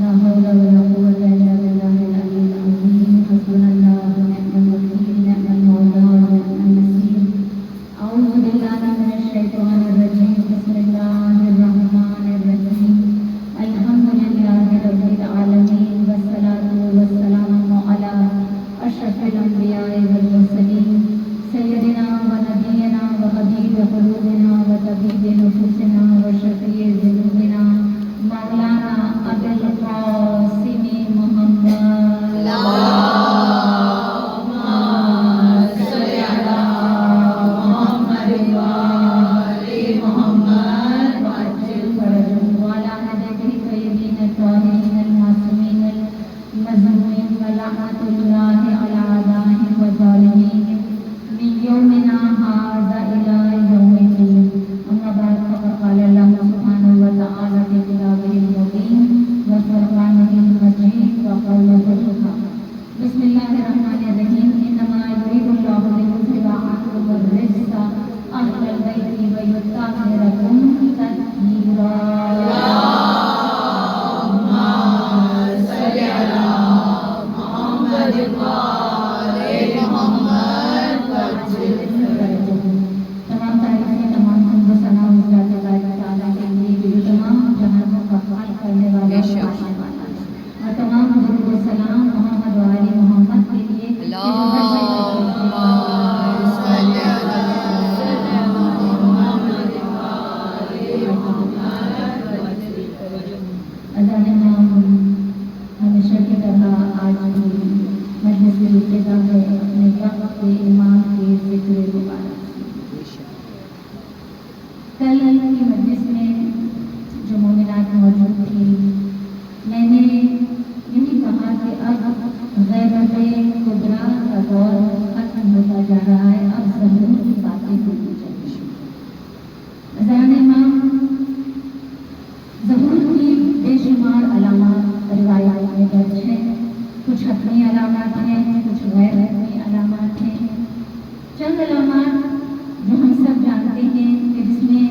لا حول ولا قوة إلا بالله العلي العظيم. حسبنا الله ونعم الوكيل، نعم المولى ونعم النصير. أعوذ بالله من الشيطان الرجيم. بسم الله الرحمن الرحيم. الحمد لله رب العالمين، والصلاة والسلام على أشرف الأنبياء والمرسلين، سيدنا ونبينا وحبيب قلوبنا وطبيب نفوسنا وشفيع ذنوبنا مولانا أبي القاسم محمد. اللهم صل على محمد وآل محمد وعجل فرجهم وعلى آله الطيبين الطاهرين المعصومين المظلومين ولعنة الله على أعدائهم والظالمين من يومنا هذا إلى يوم الدين. أما بعد فقد قال الله سبحانه وتعالى في كتابه المبين وفرقانه المجيد وقوله الحق. بسم الله الرحمن الرحيم. إنما يريد الله ليذهب عنكم الرجس أهل البيت ويطهركم تطهيرا. اللهم صل على محمد وآل محمد وعجل فرجهم. تمام تعریفیں، تمام حمد و ثنا اس ذات باری تعالیٰ کے لیے جو تمام جہانوں کا خالق کرنے والا اور بخشنے والا ہے، اور تمام درود و سلام محمد و آل محمد کے لیے ہمیشہ کی طرح آج بھی مجلس ابتدا ہے اپنے وقت کے امام کے ذکر مبارک. کل کی مجلس میں جو مومنات موجود تھی، میں نے یہی کہا کہ اب غیبت کبریٰ کا دور ختم ہوتا جا رہا ہے، اب ظہور کی باتیں ہوتی چاہیے. اذان امام ظہور کی بے شمار علامات روایات میں درج ہیں. کچھ حتمی علامات ہیں، کچھ غیر حتمی علامات ہیں. چند علامات جو ہم سب جانتے ہیں کہ جس میں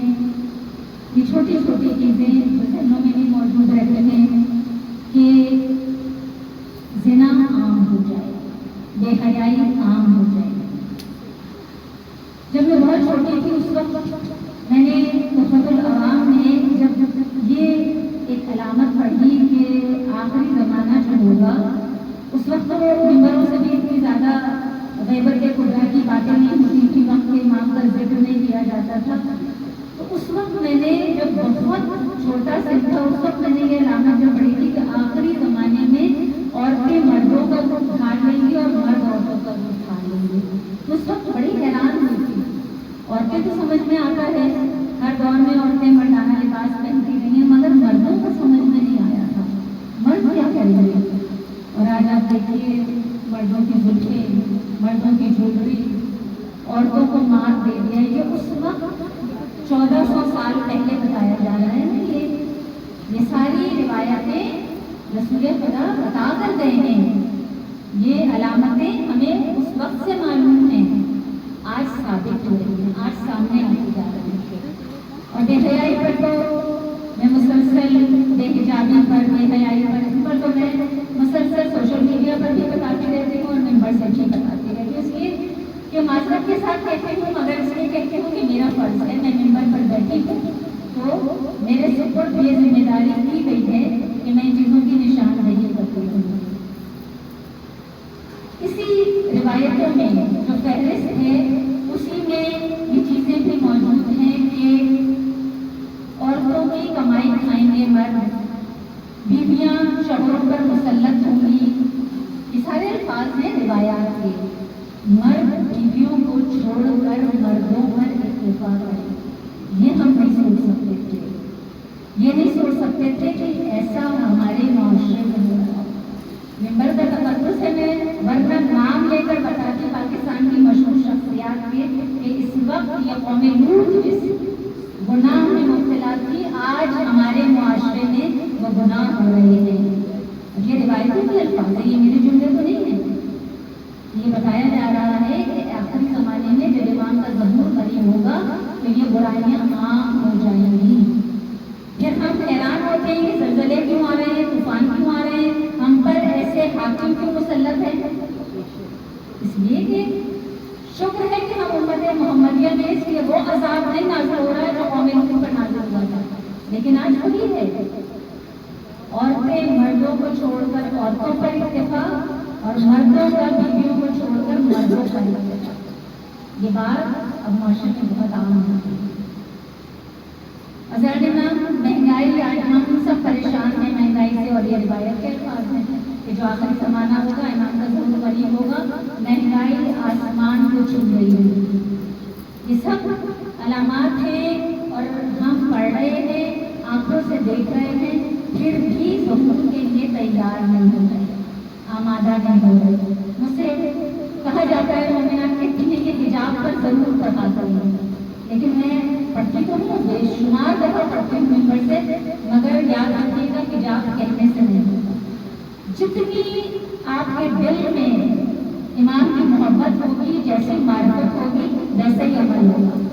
یہ چھوٹی چھوٹی چیزیں جو ذہنوں میں بھی موجود رہتے ہیں کہ زنا عام ہو جائے، بے حیائی عام ہو جائے. جب میں بہت چھوٹی تھی اس وقت میں نے تحفۃ العوام میں جب یہ ایک علامت پڑھی کہ آخری زمانہ جو ہوگا، اس وقت ممبروں سے بھی اتنی زیادہ غیبت کبریٰ کی باتیں نہیں ہوتی تھی، وقت کے امام کا ذکر نہیں کیا جاتا تھا. تو اس وقت میں نے جب بہت چھوٹا سا تھا اس وقت میں نے یہ علامت جو پڑھی تھی کہ آخری زمانے میں عورتیں مردوں کا روپ دھار لیں گی اور مرد عورتوں کا روپ دھار لیں گے. اس وقت بڑی حیران ہوئی تھی. عورتیں تو سمجھ میں آتا ہے، ہر دور میں عورتیں مردانہ لباس پہنتی رہی ہیں، مگر مردوں کو سمجھ میں نہیں آیا تھا مرد کیا کریں گے. اور آج آپ دیکھیے مردوں کی زلفیں، مردوں کی جھوپڑی عورتوں کو مار دے دیا. یہ اس وقت 1400 سال پہلے بتایا جا رہا ہے نا. یہ ساری روایتیں رسول خدا بتا کر گئے ہیں. یہ علامتیں ہمیں اس وقت سے معلوم ہیں، آج ثابت ہو رہی ہیں، آج سامنے آتی جا رہی ہیں. اور بے حیائی پر تو میں مسلسل، بے حجابی پر، بے حیائی پر تو میں مسلسل سوشل میڈیا پر بھی بتاتی رہتی ہوں اور ممبر سے بھی بتاتی رہتی ہوں، اس لیے کہ معذرت کے ساتھ کہتی ہوں، مگر اس لیے کہتی ہوں کہ میرا فرض ہے، میں ممبر پر بیٹھی ہوں تو میرے سپرد یہ ذمہ داری کی گئی ہے کہ میں ان چیزوں کی نشاندہی کرتی ہوں. اسی روایتوں میں جو فہرست ہے اسی میں یہ چیزیں بھی موجود ہیں کہ عورتوں کی کمائی کھائیں گے مرد، بیویاں شوہروں پر مسلط ہوں گی. یہ سارے الفاظ ہیں روایات کے. مرد بیویوں کو چھوڑ کر مردوں پر اکتفا کرے، یہ ہم نہیں سوچ سکتے تھے. یہ نہیں سوچ سکتے تھے کہ ایسا ہمارے معاشرے میں ہو رہا. ممبر کا تقدس ہے، میں ورنہ نام لے کر بتاتی پاکستان کی مشہور شخصیات کے کہ اس وقت یہ قوم لوط جس گناہ میں مبتلا تھی، آج ہمارے معاشرے میں وہ گناہ ہو رہے ہیں. یہ روایتوں کے الفاظ ہیں، یہ میرے جملے تو نہیں ہیں. یہ بتایا جا رہا ہے کہ آخری زمانے میں جب امام کا ظہور قریب ہوگا تو یہ برائیاں عام ہو جائیں گی. پھر ہم حیران ہوتے ہیں کہ زلزلے کیوں آ رہے ہیں، طوفان کیوں حاکم کیوں مسلط ہے؟ اس لیے کہ شکر ہے کہ ہم امت محمدیہ میں اس لیے وہ عذاب نہیں نازل ہو رہا ہے جو قوم نوح پر نازل ہوا تھا، لیکن آج وہی ہے، عورتیں مردوں کو چھوڑ کر عورتوں پر اکتفا اور مردوں کا بیویوں کو چھوڑ کر مردوں پر اکتفا، یہ بات اب معاشرے میں بہت عام ہو گئی ہے۔ مہنگائی، آج ہم سب پریشان ہیں مہنگائی سے، اور یہ روایت کے الفاظ ہیں کہ جو آخری زمانہ ہوگا امام کا ظہور قریب ہوگا، مہنگائی آسمان کو چھو رہی ہوگی۔ یہ سب علامات ہیں اور ہم پڑھ رہے ہیں، آنکھوں سے دیکھ رہے ہیں، پھر بھی ظہور کے لیے تیار نہیں ہو رہے، آمادہ نہیں ہو رہے۔ مجھ سے کہا جاتا ہے مومنات کہتی ہیں کہ حجاب پر ضرور پڑھا کریں، لیکن میں پڑھتی تو ہوں، بے شمار دفعہ پڑھتی ہوں ممبر سے، مگر یاد رکھیے گا کہ حجاب کہنے سے نہیں ہوگا۔ جتنی آپ کے دل میں ایمان کی محبت ہوگی، جیسی معرفت ہوگی ویسے ہی عمل ہوگا۔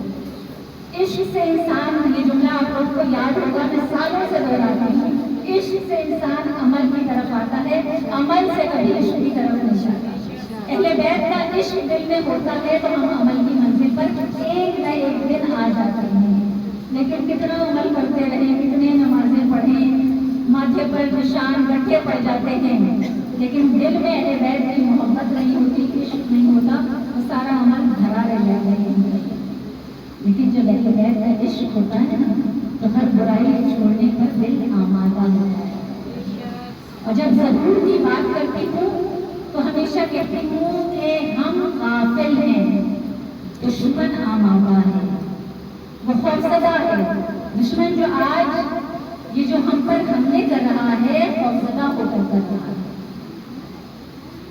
عشق سے انسان، یہ جملہ آپ لوگ کو یاد ہوگا، میں سالوں سے دہراتی ہوں، عشق سے انسان عمل کی طرف آتا ہے، عمل سے کبھی عشق کی طرف نہیں جاتا۔ اہل بیت کا عشق دل میں ہوتا ہے تو ہم عمل کی منزل پر ایک نہ ایک دن آ جاتے ہیں، لیکن کتنا عمل کرتے رہیں، کتنے نمازیں پڑھیں، ماتھے پر نشان گٹھے پڑ جاتے ہیں، لیکن دل میں اہل بیت کی محبت نہیں ہوتی، عشق نہیں ہوتا، وہ سارا عمل دھرا رہ جاتا ہے۔ لیکن جب اہل بیت کا عشق ہوتا ہے نا تو ہر برائی چھوڑنے پر دل آمادہ ہوتا ہے۔ اور جب ظہور کی بات کرتی ہوں تو ہمیشہ کہتی ہوں کہ ہم غافل ہیں، دشمن آمادہ ہے، وہ خوفزدہ ہے۔ دشمن جو آج یہ جو ہم پر حملے کر رہا ہے خوفزدہ ہو کر کر رہا ہے،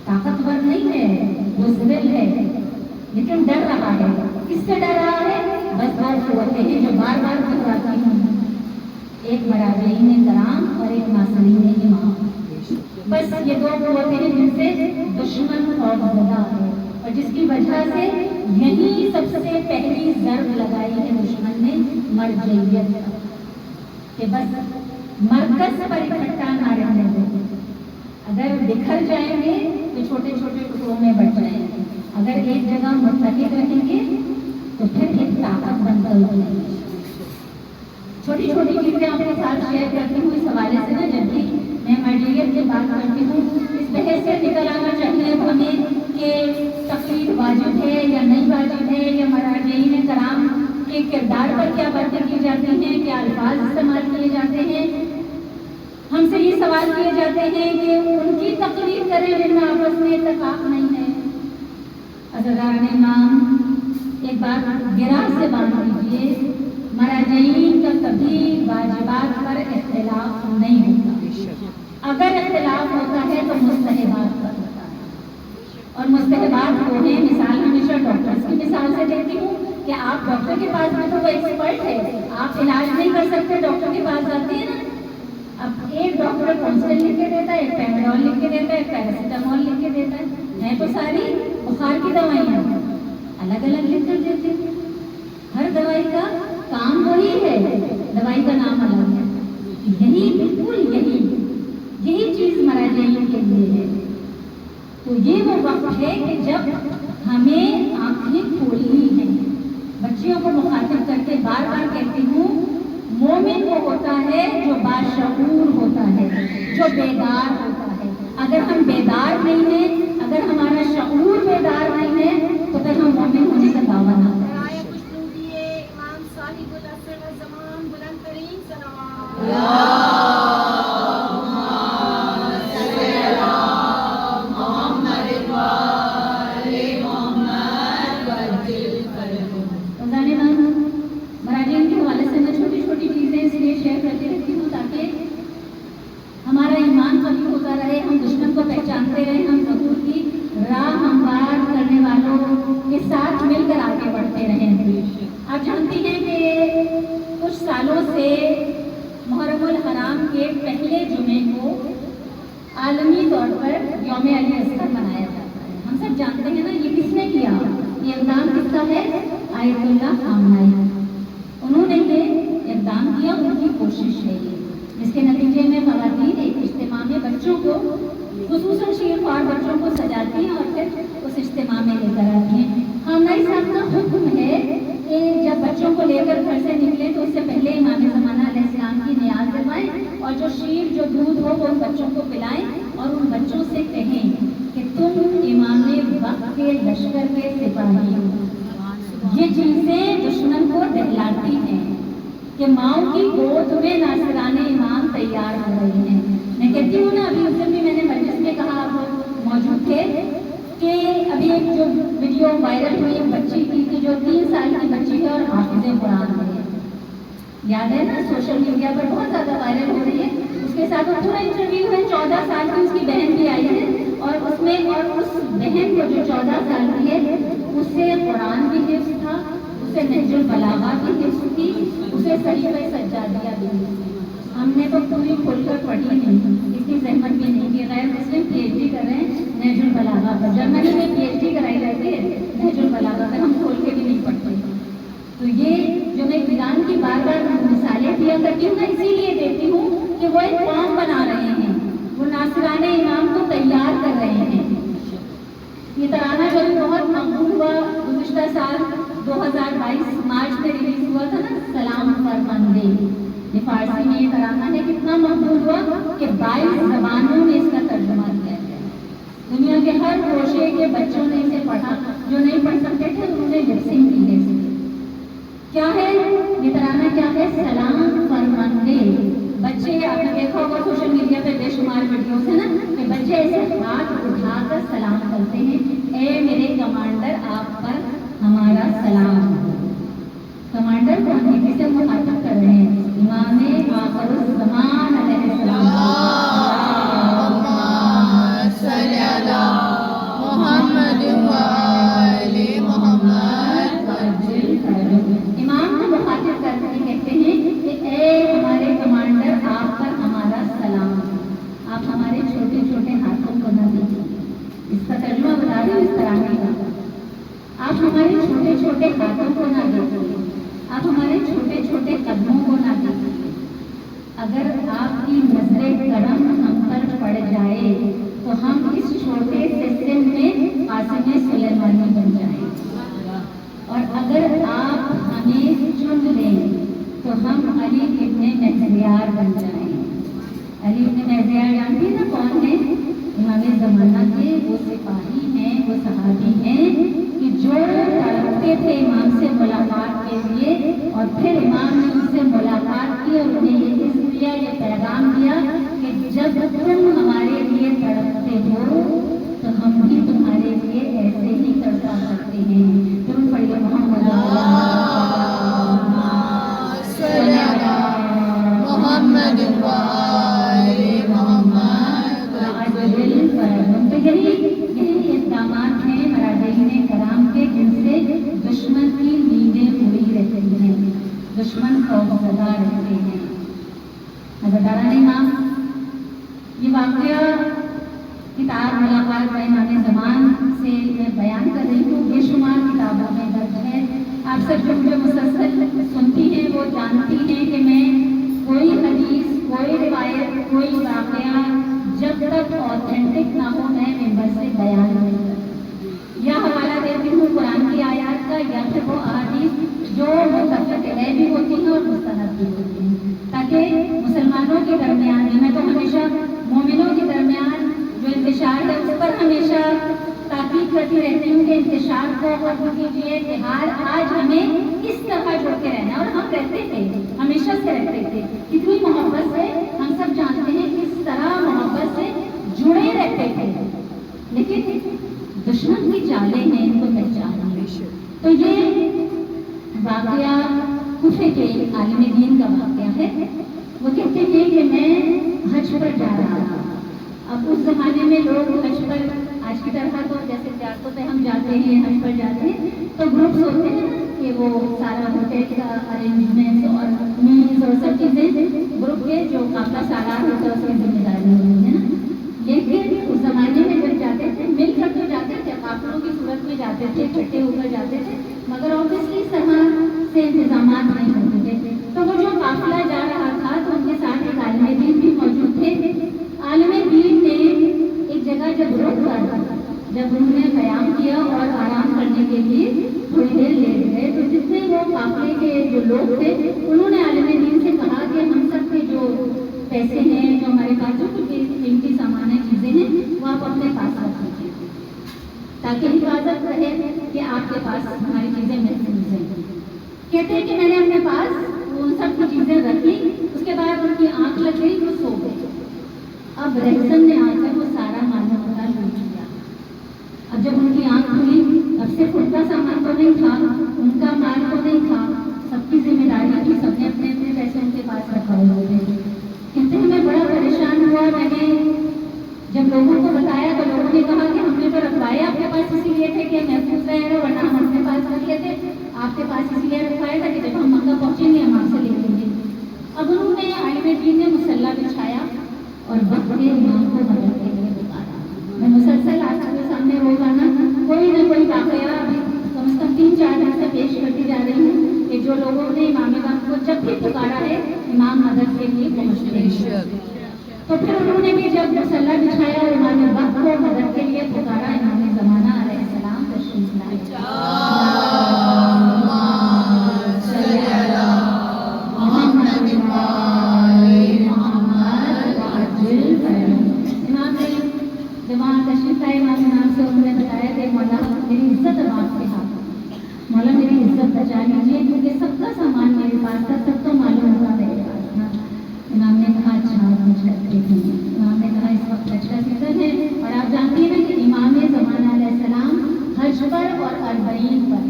طاقتور نہیں ہے، بزدل ہے، لیکن ڈر رہا ہے۔ کس سے ڈر رہا ہے؟ بس دو قوتیں ہیں جو بار بار گھبراتی ہوں، ایک مراجعین کرام اور ایک ناصرین امام، بس یہ دو قوتیں ہیں جن سے دشمن خوفزدہ ہے، اور جس کی وجہ سے یہی سب سے پہلی ضرب لگائی ہے دشمن نے مرجعیت کا، کہ بس مرکز پر اکٹھا نہ رہنے دو، اگر بکھر جائیں گے تو چھوٹے چھوٹے ٹکڑوں میں بٹ جائیں گے، اگر ایک جگہ متحد رہیں گے تو پھر ایک طاقت بن کر اٹھیں گے۔ چھوٹی چھوٹی چیزیں آپ کے ساتھ شیئر کرتی ہوں اس حوالے سے نا، جب بھی میں مرجعیت کی بات کرتی ہوں اس بحث سے نکل آنا چاہیے اب ہمیں کہ تقلید واجب ہے یا نہیں واجب ہے، یا مراجعین کرام کے کردار پر کیا باتیں کی جاتی ہیں، کیا الفاظ استعمال کیے جاتے ہیں۔ ہم سے یہ سوال کیے جاتے ہیں کہ ان کی تقلید کریں جن میں آپس میں اتفاق نہیں ہے۔ عزیزان امام، ایک بات گراں سے باندھ لیجیے، مراجعین کا کبھی واجبات پر اختلاف نہیں ہوتا، اگر اختلاف ہوتا ہے تو مستحبات پر ہوتا ہے، اور مستحبات وہ ہیں، مثال ہمیشہ ڈاکٹرز کی مثال سے دیتی ہوں کہ آپ ڈاکٹر کے پاس میں تو وہ ایکسپرٹ ہے، آپ علاج نہیں کر سکتے، ڈاکٹر کے پاس جاتے ہیں نا، اب ایک ڈاکٹر کونسل لکھ کے دیتا ہے، ایک پیراڈول لکھ کے دیتا ہے، ایک پیراسیٹامول لکھ کے دیتا ہے تو ساری بخار کی دوائیاں الگ الگ لکھ کر دیتے ہیں، ہر دوائی کا کام وہی ہے، دوائی کا نام الگ ہے۔ یہی بالکل یہی چیز مراجعین کے لیے ہے۔ تو یہ وہ وقت ہے کہ جب ہمیں آنکھیں کھولنی ہیں، بچیوں کو مخاطب کر کے بار بار کہتی ہوں، مومن وہ ہوتا ہے جو باشعور ہوتا ہے، جو بیدار ہوتا ہے۔ اگر ہم بیدار نہیں ہیں، اگر ہمارا شعور بیدار نہیں ہے تو پھر ہم مومن ہونے کا دعویٰ نہ کریں۔ امام صاحب العصر والزمان، بلند ترین صلوات۔ مراجعین کے حوالے سے میں چھوٹی چھوٹی چیزیں اس لیے شیئر کرتی رہتی ہوں تاکہ ہمارا ایمان قوی ہوتا رہے، ہم دشمن کو پہچانتے رہیں، ہم ظہور کی راہ ہموار کرنے والوں کے ساتھ مل کر آگے بڑھتے رہیں۔ آپ جانتی ہیں کہ کچھ سالوں سے محرم الحرام کے پہلے جمعے کو عالمی طور پر یوم علی اصغر منایا جاتا ہے۔ ہم سب جانتے ہیں نا یہ کس نے کیا، یہ اقدام کس کا ہے؟ آیت اللہ خامنہ، انہوں نے یہ اقدام کیا، ان کی کوشش ہے یہ، جس کے نتیجے میں خواتین ایک اجتماع میں بچوں کو خصوصاً اور جو شیر جو دودھ ہو وہ ان بچوں کو پلائیں اور ان بچوں سے کہیں کہ تم امام وقت کے لشکر کے سپاہی ہو۔ یہ چیزیں دشمن کو دہلاتی ہیں کہ ماؤں کی گود میں ناصران امام تیار ہو رہی ہیں۔ میں کہتی ہوں نا، ابھی اس دن بھی میں نے مجلس میں کہا، آپ موجود تھے، کہ ابھی ایک جو ویڈیو وائرل ہوئی ایک بچی کی کہ جو 3 سال کی بچی ہے اور حافظ قرآن ہے، یاد ہے نا، سوشل میڈیا پر بہت زیادہ وائرل ہو رہی ہے۔ اس کے ساتھ پورا انٹرویو ہے، 14 سال کی اس کی بہن بھی آئی ہے، اور اس میں اور اس بہن کو جو 14 سال کی ہے اس سے قرآن بھی حفظ تھا، اسے نہج البلاغہ بھی حفظ تھی، اسے صحیفہ سجادیہ بھی حفظ تھی۔ ہم نے تو پوری کھول کر پڑھی نہیں، اس کی زحمت بھی نہیں کی۔ غیر مسلم پی ایچ ڈی کر رہے ہیں نہج البلاغہ پر، جرمنی میں پی ایچ ڈی کرائی جاتی ہے نہج البلاغہ پر، ہم کھول کے بھی نہیں پڑھتے۔ تو یہ جو میں ایران کی بار بار مثالیں دیا کرتی ہوں نا، اسی لیے دیتی ہوں کہ وہ ایک قوم بنا رہے ہیں، وہ ناصران امام کو تیار کر رہے ہیں۔ یہ ترانہ جو بہت مقبول ہوا گزشتہ سال 2022 مارچ میں ریلیز ہوا تھا نا، سلام فرماندے، یہ فارسی میں یہ ترانہ ہے، کتنا مقبول ہوا کہ 22 زبانوں میں اس کا ترجمہ کیا گیا۔ دنیا کے ہر گوشے کے بچوں نے اسے پڑھا، جو نہیں پڑھ سکتے تھے انہوں نے لپسنگ کی ہے۔ کیا ہے یہ ترانہ؟ کیا ہے؟ سلام فرماندے۔ بچے، آپ نے دیکھا ہوگا سوشل میڈیا پہ بے شمار ویڈیوز ہیں نا، کہ بچے ایسے ہاتھ اٹھا کر سلام کرتے ہیں، اے میرے کمانڈر آپ پر ہمارا سلام ہو۔ کمانڈر کون ہے؟ کسے مخاطب کر رہے ہیں؟ امام آخر الزمان علیہ السلام۔ صلی علی محمد وآل محمد۔ امام کو مخاطب کر کے کہتے ہیں کہ اے ہمارے کمانڈر آپ پر ہمارا سلام، آپ ہمارے چھوٹے چھوٹے ہاتھوں کو نہ دیکھیے۔ اس کا ترجمہ بتا دوں اس ترانے کا، آپ ہمارے چھوٹے چھوٹے ہاتھوں کو نہ دیکھیے، آپ ہمارے چھوٹے چھوٹے قدموں کو نہ دیکھیے۔ اگر آپ کی نظر کرم ہم پر پڑ جائے تو ہم اس چھوٹے سے سن میں قاسم سلیمانی بن جائیں، اور اگر آپ ہمیں چن لیں تو ہم علی ابن مہزیار بن جائیں۔ علی ابن مہزیار جانتی ہیں نا کون ہے؟ امام زمانہ کے وہ سپاہی ہیں، وہ صحابی ہیں کہ جو تڑپتے تھے امام سے ملاقات کے لیے، اور پھر امام نے ان سے ملاقات کی اور انہیں یہ حص دیا، یہ پیغام دیا کہ جب تم ہمارے لیے تڑپتے ہو تو ہم بھی تمہارے لیے ایسے ہی تڑپا سکتے ہیں۔ تم پڑھیے محمد صلی علی محمد وآل محمد۔ تو یہی اقدامات ہیں مراجعین کرام کے، جن سے دشمن کی نیندیں اڑی رہتی ہیں، دشمن خوفزدہ رہتے ہیں۔ حضرت امام، یہ واقعہ کتاب ملاقات امام زمان سے میں بیان کر رہی ہوں، بے شمار کتابوں میں درج ہے۔ آپ سب جو مجھے مسلسل سنتی ہیں وہ جانتی ہیں کہ میں کوئی حدیث، کوئی روایت، کوئی واقعہ جب تک آتھینٹک نہ ہو میں ممبر سے بیان نہیں کرتی، یا حوالہ دیتی ہوں قرآن کی آیات کا، یا پھر وہ احادیث جو متفق علیہ بھی ہوتی ہیں اور مستند بھی ہوتی ہیں، تاکہ مسلمانوں کے درمیان، میں تو ہمیشہ مومنوں کے درمیان جو انتشار ہے اس پر ہمیشہ تاکید کرتی رہتی ہوں کہ انتشار کو ختم کیجیے، اتحاد آج ہمیں اس طرح جڑ کے رہنا، اور ہم رہتے تھے، ہمیشہ سے رہتے تھے، کتنی محبت سے، ہم سب جانتے ہیں کس طرح محبت سے جڑے رہتے تھے، لیکن دشمن کی چالیں ہیں، ان کو پہچاننا۔ تو یہ واقعہ کوفے کے عالم دین کا واقعہ ہے۔ وہ کہتے ہیں کہ میں حج پر جا رہا تھا۔ اب اس زمانے میں لوگ حج پر آج کی طرح تو جیسے زیارتوں پہ ہم جاتے ہیں، حج پر جاتے ہیں تو گروپس ہوتے ہیں کہ وہ سارا ہوٹل کا ارینجمنٹ اور میلز اور سب چیزیں گروپ کے جو قافلہ سالار ہوتا ہے اس کی ذمہ داری ہوتی ہے نا۔ لیکن اس زمانے میں جب جاتے تھے مل کر تو جاتے تھے، قافلوں کی صورت میں جاتے تھے، اکٹھے ہو کر جاتے تھے، مگر آبویسلی اس طرح سے انتظامات نہیں ہوتے تھے۔ تو وہ جو قافلہ جا رہا تھا تو ان کے ساتھ ایک عالم دین بھی موجود تھے۔ عالم دین نے ایک جگہ جب رک کر جب انہوں نے قیام کیا اور آرام کرنے کے لیے تھوڑی دیر لیٹ گئے، تو جتنے وہ قافلے کے جو لوگ تھے انہوں نے عالم دین سے کہا کہ ہم سب کے جو पैसे हैं, जो हमारे पास जो कुछ कीमती सामान है, चीज़ें हैं, वो आप अपने पास रख लीजिए ताकि हिफाजत रहे कि आपके पास हमारी चीज़ें महफूज हैं। कहते हैं कि मैंने अपने पास उन सब की चीज़ें रखी, उसके बाद उनकी आँख लग गई, वो सो गए। अब रहसन ने आकर वो सारा माल मता लूट लिया। अब जब उनकी आँख खुली, अब सिर्फ उनका सामान तो नहीं था, उनका माल तो नहीं था, सबकी जिम्मेदारी थी, सबने अपने अपने पैसे उनके पास रखा हुए थे। कहते हैं मैं बड़ा परेशान हुआ। मैंने जब लोगों को बताया तो लोगों ने कहा कि हमने तो रखवाए आपके पास इसीलिए थे कि महफूज रहेगा, वरना हम अपने पास रख लेते, आपके पास इसीलिए रखवाया था कि जब हम मक्का पहुँचेंगे हम आपसे ले लेंगे। अब उन्होंने आलिम दीन ने मुसल्ला बिछाया और वक्त के इमाम को मदद के लिए पुकारा। मैं मुसलसल आपके सामने रोजाना कोई न कोई वाकया अभी कम से कम 3-4 दिन से पेश करती जा रही हूँ कि जो लोगों ने इमाम को जब भी पुकारा है इमाम मदद के लिए पहुँचते हैं। तो फिर उन्होंने भी जब मुसल्ला बिछाया और इमाम वक्त को मदद के लिए पुकारा, इमाम ज़माना अलैहिस्सलाम तशरीफ लाए। इमाम तशरीफ लाए, इमाम से उन्होंने बताया कि मौला मेरी इज्जत अब आपके हाथ में, मौला मेरी इज्जत बचा लीजिए क्योंकि सबका सामान मेरे पास था, सब तो मालूम होता मेरे पास था। इमाम ने कहा अच्छा कुछ करते थे। इमाम ने कहा इस वक्त हज का सीजन है और आप जानती हैं कि इमाम ज़माना अलैहिस्सलाम हज पर और अरबईन पर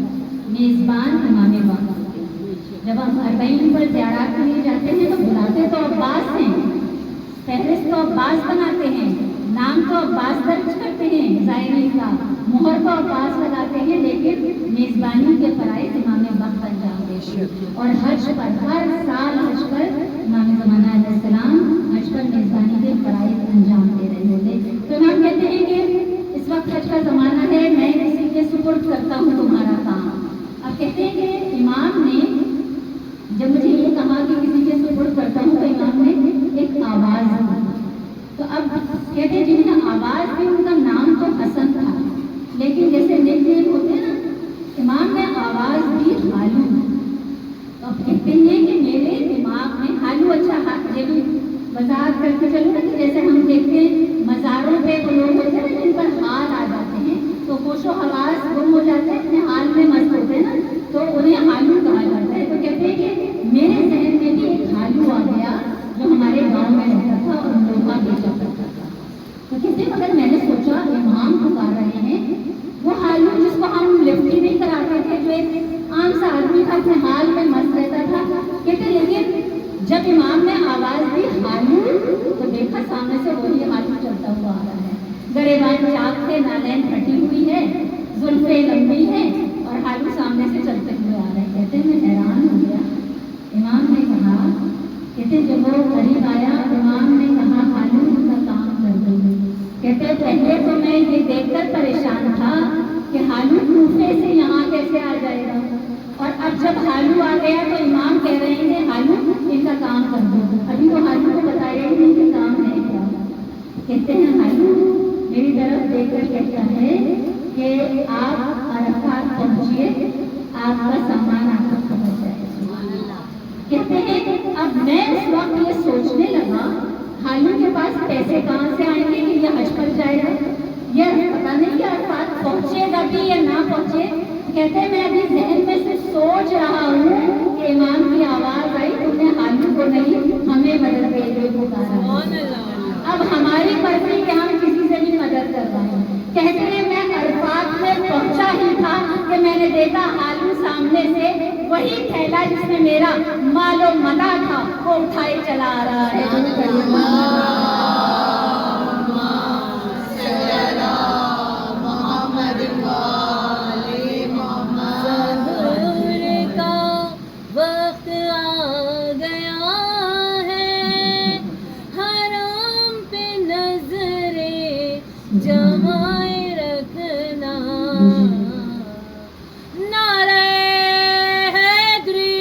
मेज़बान इमाम वक्त होते हैं। जब हम अरबईन पर ज़ियारत के लिए जाते हैं तो बुलाते तो अब्बास हैं, फहरिस्त तो अब्बास बनाते हैं, नाम तो अब्बास दर्ज करते हैं ज़ायरीन का, मोहर तो अब्बास लगाते हैं, लेकिन मेज़बानी के फ़राइज़ इमाम वक्त अंजाम देते हैं। और हज पर हर साल हज पर इमाम ज़माना अलैहिस्सलाम हज पर मेज़बानी के फ़राइज़ अंजाम दे रहे होते। तो इमाम कहते हैं कि इस वक्त हज का ज़माना है, मैं किसी के सुपुर्द करता हूँ तुम्हारा काम। अब कहते हैं कि इमाम ने जब मुझे ये कहा कि किसी के सुपुर्द करता हूँ तो इमाम ने एक आवाज़ दी। तो अब कहते हैं जिन्हें आवाज़ दी उनका नाम तो हसन था, लेकिन जैसे निकनेम होते हैं ना, इमाम ने आवाज़ दी हालू। तो अब कहते हैं कि मेरे दिमाग में हालू, अच्छा हाथ ये भी मजाक करके चलो ना कि जैसे हम देखते हैं मज़ारों पे वो लोग होते हैं ना जिन पर हाल आ जाते हैं तो होशो हवास गुम हो जाते हैं, अपने हाल में मस्त होते हैं ना, तो उन्हें हालू कहा जाता है। तो कहते हैं कि मेरे जहन में भी एक हालू आ गया जो हमारे गाँव में रहता था और लोहा बेचा करता था। तो कहते हैं मगर मैंने सोचा इमाम पुकार रहे हैं, वो हालू जिसको हम लिफ्ट नहीं कराते थे, जो एक आम सा आदमी था, अपने हाल में मस्त रहता था। कहते लेकिन जब इमाम ने आवाज़ दी हालू तो देखा सामने से वही हालू चलता हुआ आ रहा है, गरेबान चाक थे, नालैन फटी हुई है, जुल्फे लंबी है और हालू सामने से चलते हुए आ रहे हैं। कहते मैं हैरान हो गया। इमाम ने कहा, कहते जब वो करीब आया इमाम ने कहा हालू उनका काम कर दो। कहते पहले तो मैं ये देखकर परेशान था कि हालू कूफे से यहाँ कैसे आ जाएगा, और अब जब हालू आ गया तो इमाम कह रहे हैं हालू इनका काम कर दो। अभी तो हालू को बताया ही नहीं कि काम है क्या। कहते हैं हालू मेरी तरफ देखकर कहता है कि आप अरफात पहुँचिए, आपका सामान आपको पहुँच जाएगा। कहते हैं अब मैं उस वक्त ये सोचने लगा हालू के पास पैसे कहाँ से आएंगे कि ये हज पर जाएगा, यह पता नहीं कि अरफात पहुँचेगा भी या ना पहुँचे। कहते हैं मैं अभी जहन में से सोच रहा हूँ कि इमाम की आवाज़ आई, तुमने हालू को नहीं हमें मदद के लिए पुकारा। अब हमारी मर्जी कि हम किसी से भी मदद कर रहे हैं। कहते हैं मैं अरफात में पहुँचा ही था कि मैंने देखा हालू सामने से वही थैला जिसमें मेरा मालो मदा था वो उठाए चला आ रहा है। जमाए रखना नारे हैदरी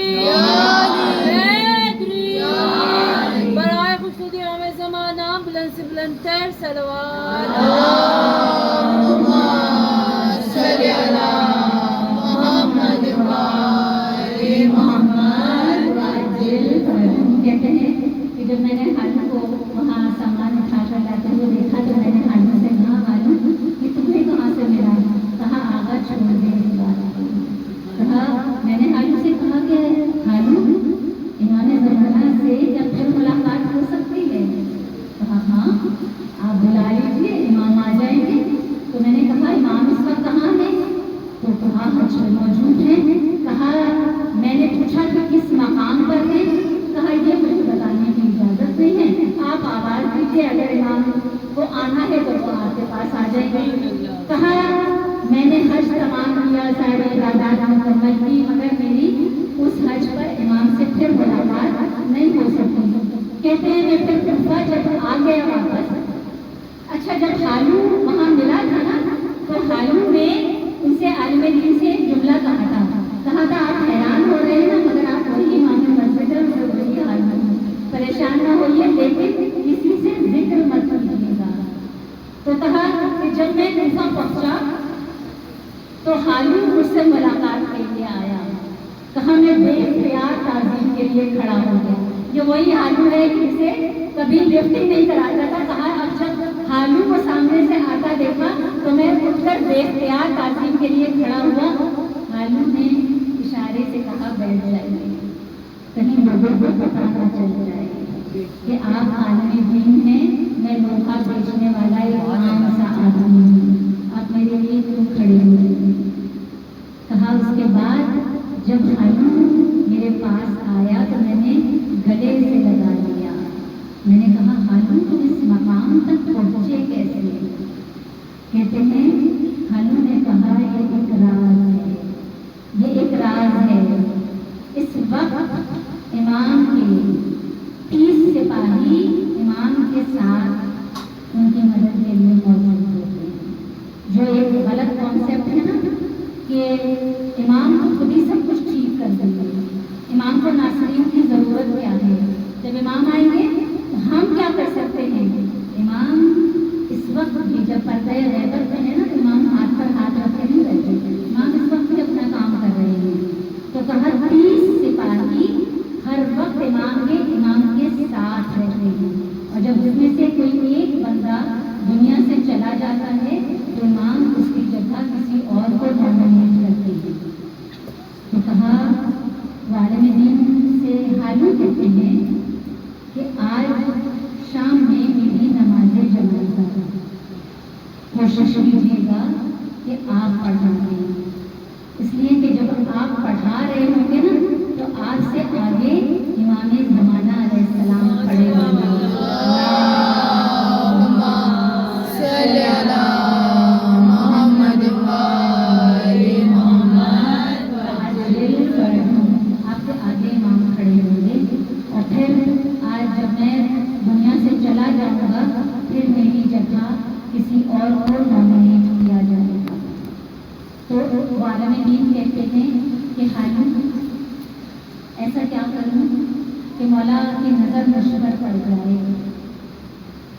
बराए खुशनुदी हमें ज़माना बुलंद से बुलंद तर सलवात कहते हैं कि जब मैंने हालू को ہے, اگر امام کو آنا ہے تو وہ آپ کے پاس آ جائیں گے. کہا میں نے حج تمام کیا, سارے عبادات مکمل کی, مگر میری اس حج پر امام سے پھر ملاقات نہیں ہو سکتی. کہتے ہیں میں پھر کوفہ جب آ گیا واپس, اچھا جب حالو وہاں ملا تھا نا, تو حالو نے ان سے عالم دین سے جملہ کہا تھا آپ حیران ہو رہے ہیں نا, مگر آپ وہی امام مسجد ہے, وہی حالو, پریشان نہ ہوئیے, لیکن کسی سے ذکر مت کیجیے گا. تو کہا کہ جب میں کوفہ پہنچا تو حالو مجھ سے ملاقات کے لیے آیا. کہا میں بے اختیار تعظیم کے لیے کھڑا ہو گیا. یہ وہی حالو ہے جسے کبھی لفٹنگ نہیں کراتا تھا. کہا اب جب حالو کو سامنے سے آتا دیکھا تو میں اٹھ کر بے اختیار تعظیم کے لیے کھڑا ہوا. حالو نے اشارے سے کہا بیٹھ جائیے, کہیں لوگوں کو پتہ نہ چل جائے کہ آپ عالم دین ہیں, میں لوہا بیچنے والا ایک عام سا آدمی ہوں, آپ میرے لیے کیوں کھڑے ہوئے. کہا اس کے بعد جب حالو میرے پاس آیا تو میں نے گلے سے لگا لیا. میں نے کہا حالو تم اس مقام تک پہنچے کیسے؟ کہتے ہیں حالو نے کہا یہ ایک راز ہے, یہ ایک راز ہے. اس وقت امام کے 30 سپاہی امام کے ساتھ ان کی مدد کے لیے موجود ہوتے ہیں. جو ایک غلط کانسیپٹ ہے نا کہ امام کو خود ہی سب کچھ ٹھیک کر سکتے ہیں, امام کو ناصرین کی ضرورت کیا ہے, جب امام آئیں گے تو ہم کیا کر سکتے ہیں. امام اس وقت بھی جب پردہ غیبت میں ہے نا, تو امام ہاتھ پر ہاتھ رکھ کے نہیں بیٹھے, امام اس وقت بھی اپنا کام کر رہے ہیں. تو کہا 30 سپاہی ہر وقت امام کے ساتھ رہتے ہیں, اور جب اس میں سے کوئی ایک بندہ دنیا سے چلا جاتا ہے تو امام اس کی جگہ کسی اور کو نامنیٹ کرتے ہیں. تو کہا عالم دین سے حالو کہتے ہیں کہ آج شام میں میری نماز جنازہ کوشش کیجیے گا کہ آپ پڑھا دیں, اس لیے کہ جب آپ پڑھا رہے ہوں گے نا تو آپ سے آگے امام زمانہ علیہ السلام کھڑے ہوں گے. آپ کے آگے امام کھڑے ہوں گے, اور پھر آج جب میں دنیا سے چلا جاؤں گا پھر میری جگہ کسی اور کو نامنیٹ کیا جائے گا. تو عالم دین کہتے ہیں کہ حالو ایسا کیا کروں کہ مولا کی نظر مجھ پر پڑ جائے.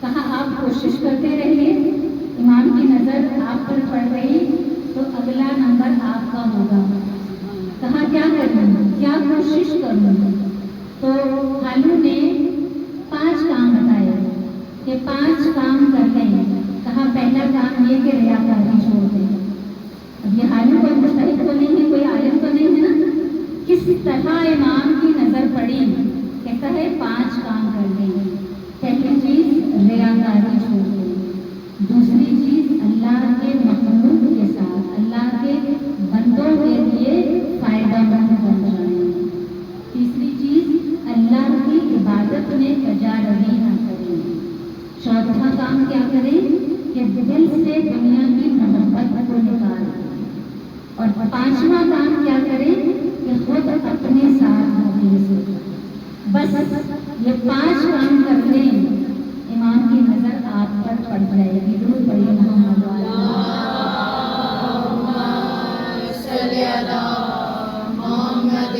کہا آپ کوشش کرتے رہیے, امام کی نظر آپ پر پڑ گئی تو اگلا نمبر آپ کا ہوگا. کہا کیا کروں, کیا کوشش کروں. تو حالو نے 5 کام بتائے کہ 5 کام کر لیں. کہا پہلا کام یہ کہ ریاکاری چھوڑ دیں. اب یہ حالو کوئی مجتہد تو نہیں ہے, کوئی عالم تو نہیں ہے نا, کس طرح امام کی نظر پڑی. کہتا ہے 5 کام کر دیں. پہلی چیز ریاکاری چھوڑ دیں, دوسری چیز اللہ کے مخلوق کے ساتھ اللہ کے بندوں کے لیے فائدہ مند بن جائیں. تیسری چیز اللہ کی عبادت میں تجاربی نہ کریں. چوتھا کام کیا کریں کہ دل سے دنیا کی محبت کو نکالیں. اور 5واں کام کیا کریں کہ خود اپنے ساتھ مخلص ہو. بس یہ 5 کام کر لیں, امام کی نظر آپ پر پڑ جائے گی. درود پڑھیے محمد صلی اللہ محمد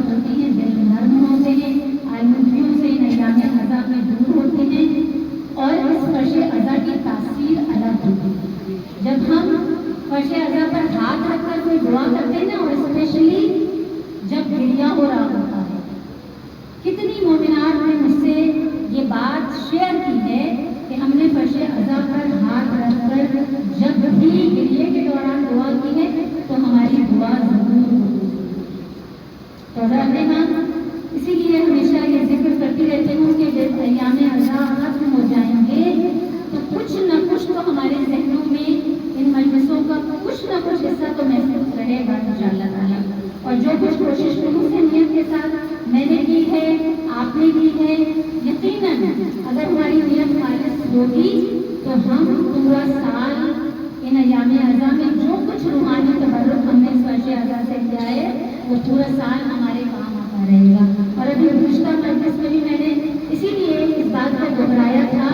خوشک ہوتی ہیں، دل نرم ہوتے ہیں، آلودگیوں سے ان ایام اضا میں دور ہوتے ہیں، اور اس فرش اضا کی تاثیر الگ ہوتی ہے۔ جب ہم فرش اضا پر ہاتھ رکھ کر کوئی دعا کرتے ہیں نا، اور اسپیشلی جب گریا ہو رہا ہوتا ہے، کتنی مومنات نے مجھ سے یہ بات شیئر کی ہے کہ ہم نے فرش اضا پر ہاتھ رکھ کر جب بھی گریے کے دوران دعا کی ہے تو ہماری دعا ضرور ہوتی ہے۔ تو حضرات، اسی لیے ہمیشہ یہ ذکر کرتی رہتی ہوں کہ جب ایام اضا ختم ہو جائیں گے تو کچھ نہ کچھ تو ہمارے ذہنوں میں ان مجلسوں کا کچھ نہ کچھ حصہ تو محفوظ رہے گا انشاءاللہ تعالیٰ۔ اور جو کچھ کوشش شروع سے نیت کے ساتھ میں نے کی ہے، آپ نے کی ہے، یقیناً اگر ہماری نیت خالص ہوگی تو ہم پورا سال ان ایام اضا میں جو کچھ روحانی تبرک ہم نے اس فرش اضا سے کیا ہے وہ پورا سال ہمارے کام آتا رہے گا۔ اور ابھی گزشتہ مجلس میں بھی میں نے اسی لیے اس بات کو دہرایا تھا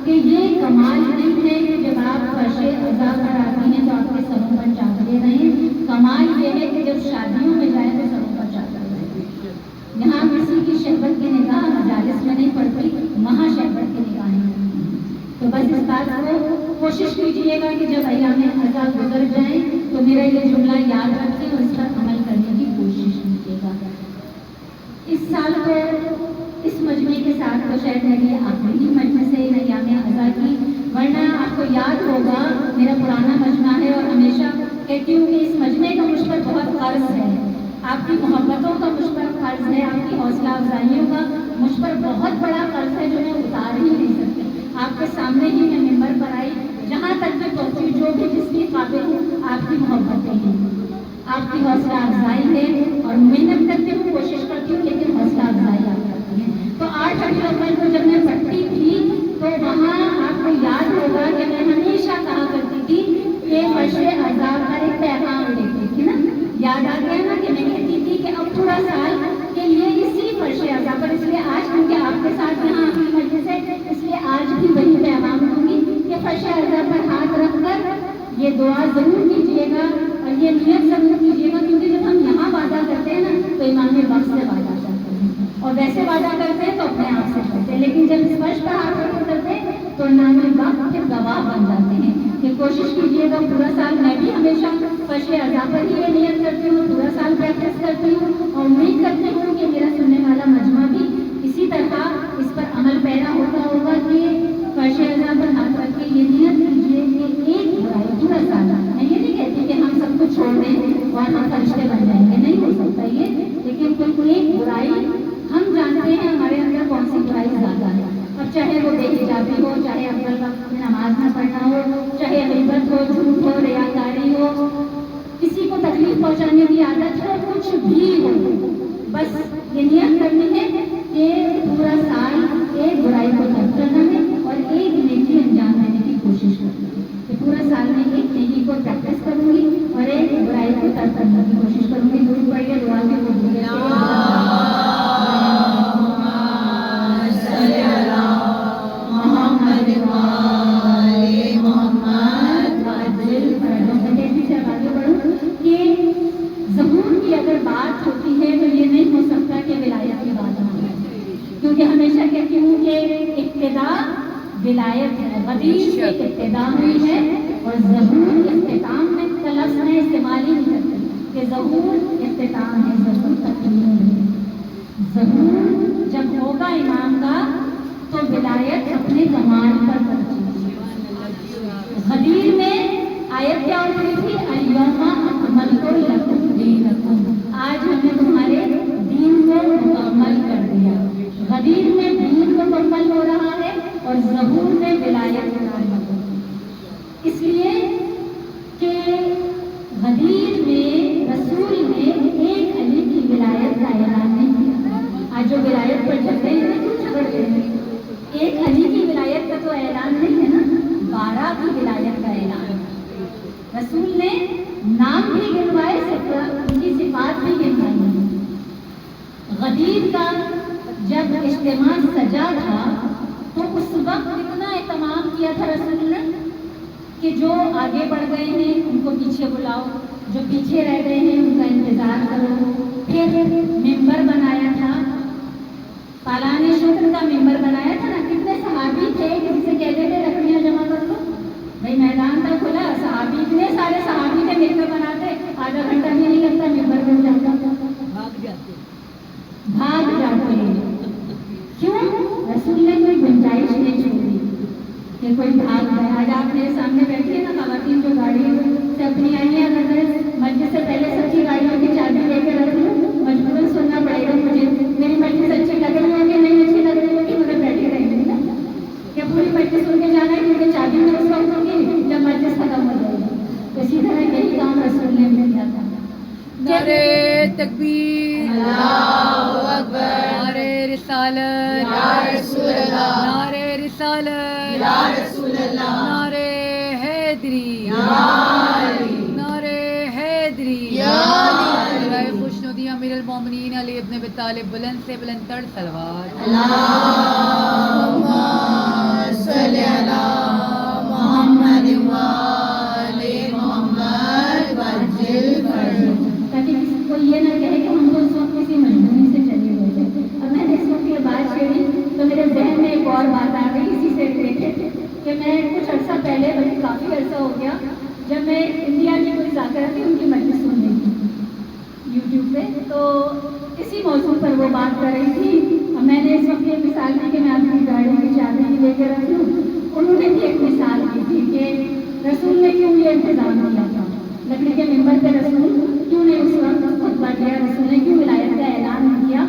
کہ یہ کمال نہیں ہے کہ جب آپ فرش اضا پر آتی ہیں تو آپ کے سروں پر چادریں رہیں، کمال یہ ہے کہ جب شادیوں میں جائیں تو سروں پر چادر رہیں۔ یہاں کسی کی شہوت کی نگاہ مجالس میں نہیں پڑتی، وہاں شہوت کی نگاہیں پڑتی ہیں۔ تو بس اس بات کو کوشش کیجیے گا کہ جب ایام اضا گزر جائیں تو میرا یہ جملہ یاد رکھیں اور اس پر عمل کرنے کی کوشش کیجیے گا۔ اس سال کو اس مجمع کے ساتھ تو شاید میری آخری مجلس ہے ان ایام اضا کی، ورنہ آپ کو یاد ہوگا میرا پرانا مجمع ہے اور ہمیشہ کہتی ہوں کہ اس مجمع کا مجھ پر بہت قرض ہے، آپ کی محبتوں کا مجھ پر قرض ہے، آپ کی حوصلہ افزائیوں کا مجھ پر بہت بڑا قرض ہے جو میں اتار ہی نہیں سکتی۔ آپ کے سامنے ہی میں ممبر پر آئی، جہاں تک میں پہنچی جو بھی جس کی قابل ہوں آپ کی محبتیں ہیں، آپ کی حوصلہ افزائی ہے، اور محنت کرتی ہوں، کوشش کرتی ہوں، لیکن حوصلہ افزائی آپ کرتی ہیں۔ تو 8 ربیع الاول کو جب میں پڑھتی تھی تو وہاں آپ کو یاد ہوگا کہ میں ہمیشہ کہا کرتی تھی کہ فرش اضا پر ایک پیغام لکھتی تھی نا، یاد آ گیا نا کہ میں کہتی تھی کہ اب پورا سال کے لیے اسی فرش اضا پر، اس لیے آج کیونکہ آپ کے ساتھ یہاں آخری مجلس ہے اس لیے آج بھی وہی پیغام دوں گی کہ فرش اضا پر ہاتھ رکھ کر یہ دعا ضرور کیجیے گا اور یہ نیت ضرور کیجیے گا، کیونکہ جب ہم یہاں وعدہ کرتے ہیں نا تو امام وقت سے وعدہ کرتے ہیں، اور ویسے وعدہ کرتے ہیں تو اپنے آپ سے کرتے ہیں، لیکن جب اس فرش پر ہاتھ رکھ کر کرتے ہیں تو امام وقت پھر گواہ بن جاتے ہیں۔ کہ کوشش کیجیے گا پورا سال، میں بھی ہمیشہ فرش اضا پر ہی یہ نیت کرتی ہوں، پورا سال پریکٹس کرتی ہوں، اور امید کرتی ہوں کہ میرا سننے والا مجمع بھی اسی طرح اس پر عمل پیرا ہوتا ہوگا کہ فرش اضا پر ہاتھ رکھ کے یہ نیت کیجیے کہ ایک برائی پورا سال، میں یہ نہیں کہتی کہ ہم سب کچھ چھوڑ دیں اور ہم فرشتے بن جائیں گے، نہیں ہو سکتا یہ، لیکن کوئی ایک برائی ہم جانتے ہیں ہمارے اندر کون سی برائی زیادہ ہے، اب چاہے وہ بے حجابی ہو، چاہے افضل وقت میں نماز نہ پڑھنا ہو، چاہے غیبت ہو، جھوٹ ہو، ریاکاری ہو، کسی کو تکلیف پہنچانے کی عادت ہو، کچھ بھی ہو، بس یہ نیت کرنی ہے کہ پورا سال ایک برائی کو ترک کرنا ہے اور ایک نیکی انجام دینے کی کوشش کرنی ہے، کہ پورا سال میں ایک نیکی کو پریکٹس کروں گی اور ایک برائی کو ترک کرنے کی کوشش کروں گی۔ درود پڑھیے، دعا کی قبولیت کے ظہور کی اگر بات ہوتی ہے تو یہ نہیں ہو سکتا کہ ولایت کی بات نہ ہو، کیونکہ ہمیشہ کہتی ہوں کہ ابتدا ولایت ہے، غدیر سے ابتدا ہوئی ہے، اور ظہور اختتام میں کا لفظ میں استعمال ہی نہیں کرتے کہ ظہور اختتام ہے، ظہور تکمیل ہے۔ ظہور جب ہوگا امام کا تو ولایت اپنے کمال پر پہنچے گی۔ غدیر میں آیت کیا ہوتی تھی؟ الیوم اکملت لکم دینکم، آج ہم نے تمہارے دین کو مکمل کر دیا۔ غدیر میں دین مکمل ہو رہا ہے اور ظہور میں ولایت مکمل ہو رہی ہے، اس لیے کہ غدیر میں رسول نے ایک علی کی ولایت کا اعلان نہیں کیا۔ آج جو ولایت پر جھگڑے ہیں کیوں جھگڑ رہے ہیں؟ ایک علی کی ولایت کا تو اعلان نہیں ہے نا، 12 کی ولایت کا اعلان ہے۔ رسول نے نام بھی گنوائے، ان کی صفات بھی گنوائی ہیں۔ غدیر کا جب اجتماع سجا تھا تو اس وقت اتنا اہتمام کیا تھا رسول نے کہ جو آگے بڑھ گئے ہیں ان کو پیچھے بلاؤ، जो पीछे रह गए हैं उनका इंतजार करो। फिर मिंबर बनाया था, पालाने शूत्र का मिंबर बनाया था ना, कितने सहाबी थे, किसी से कहते थे लकड़ियां जमा कर लो, भाई मैदान था खुला, सहाबी इतने सारे सहाबी थे, मिलकर बनाते, आधा घंटा भी नहीं लगता, मिंबर बन जाता, भाग जाते। क्यों? रसूल ने कोई गुंजाइश नहीं छोड़ी कि कोई भाग जाए। आज आपने सामने बैठी है ना खवातीन जो गाड़ी से अपनी आई है, अगर मस्जिद से पहले सबकी गाड़ियों की चाबी लेकर रख लूँ, मजबूरन सुनना पड़ेगा मुझे, मेरी मस्जिद अच्छी लग रही होगी नहीं अच्छी लग रही होगी, मगर बैठी रहेंगी ना, क्या पूरी मस्जिद सुन के जाना है, क्योंकि चाबी में उस वक्त होगी जब मस्जिद खत्म हो जाएगी। तो इसी तरह यही काम रसूल ने किया था। नारे तकबीर, अल्लाहु अकबर, नारे रिसालत, या रसूल अल्लाह, नारे रिसालत, या रसूल अल्लाह, नारे हैदरी, या अली, नारे हैदरी, या अली। राय खुशनुदी अमीर अल मोमिनीन अली इब्न अबी तालिब, बुलंद से बुलंद तर सलवात। अल्लाहुम्मा सल्ली अला मुहम्मद व आले मुहम्मद वज्जिल फरज, ताकि कोई ये ना कहे कि हम तो उस वक्त किसी मजबूरी से चले गए थे। अब मैंने इस वक्त ये बात छेड़ी तो मेरे जहन में एक और बात आ गई इसी से रिलेटेड, कि मैं कुछ अर्सा पहले, बल्कि काफ़ी अर्सा हो गया, जब मैं इंडिया की कोई ज़ाकरा थी उनकी मजलिस सुन रही थी यूट्यूब पे, तो इसी मौजूद पर वो बात कर रही थी। और मैंने इस वक्त ये मिसाल दी कि मैं अपनी गाड़ी की चाबी भी लेकर रख लूँ, उन्होंने भी एक मिसाल दी थी कि रसूल ने क्यों ये इंतज़ाम किया था, लकड़ी के मिंबर पे रसूल क्यों नहीं उस वक्त खुतबा किया, रसूल ने क्यों विलायत का ऐलान नहीं किया।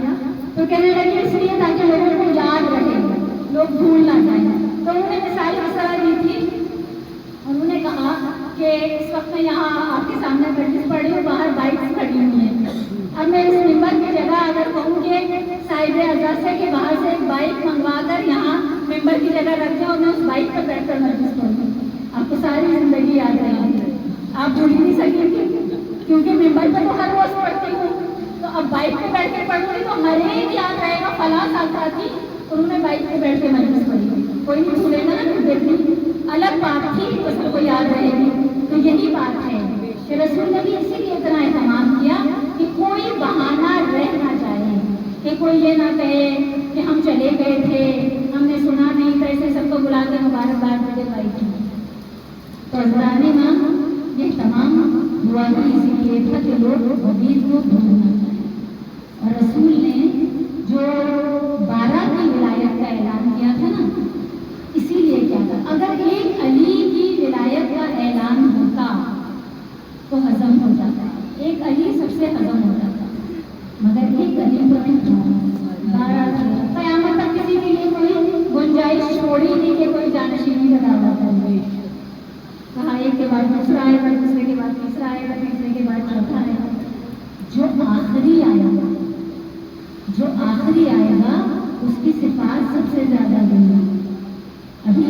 तो कहने लगे इसलिए ताकि लोगों को याद रहे, लोग भूल ना जाए। तो उन्होंने मिसाल इस तरह दी थी, उन्होंने कहा कि इस वक्त मैं यहाँ आपके सामने मजलिस पढ़ी हूँ, बाहर बाइक्स खड़ी हुई हैं, अब मैं इस मिंबर की जगह अगर कहूँ कि साहिब अज़ा से कि बाहर से एक बाइक मंगवा कर यहाँ मिंबर की जगह रख जाओ, मैं उस बाइक पर बैठ कर मजलिस पढ़ूँ, आपको सारी जिंदगी याद रहेगी, आप भूल ही नहीं सकेंगे, क्योंकि मिंबर पर तो हर रोज पढ़ती हूँ, तो अब बाइक पे बैठ के पढ़ूंगी तो हर एक याद रहेगा, फलां साल थी उन्होंने बाइक पे बैठ के मजलिस पढ़ी, कोई नहीं भूलेगा ना, देखनी अलग बात थी तो सबको याद रहेगी। तो यही बात है कि रसूल ने भी इसीलिए इतना एहतमाम किया कि कोई बहाना रह ना जाए, कि कोई ये ना कहे कि हम चले गए थे, हमने सुना नहीं था, ऐसे सबको बुला के मुबारकबाद दिलवाई थी। तो हज़रात मां, ये तमाम हुआ ही इसीलिए था कि लोग हदीस को भूलना चाहें, और रसूल ने जो 12 की विलायत का ऐलान किया था ना, इसीलिए क्या था, अगर एक अली की विलायत का ऐलान होता तो हजम हो जाता, एक अली सबसे हजम हो जाता, मगर एक अली को 12 क़यामत तक किसी के लिए कोई गुंजाइश छोड़ी नहीं कि कोई जानशीनी का दावा करे, कहा एक के बाद दूसरा आएगा, दूसरे के बाद तीसरा आएगा, तीसरे के बाद चौथा आएगा, जो आखिरी आएगा उसकी सिफात सबसे ज्यादा देगा। अभी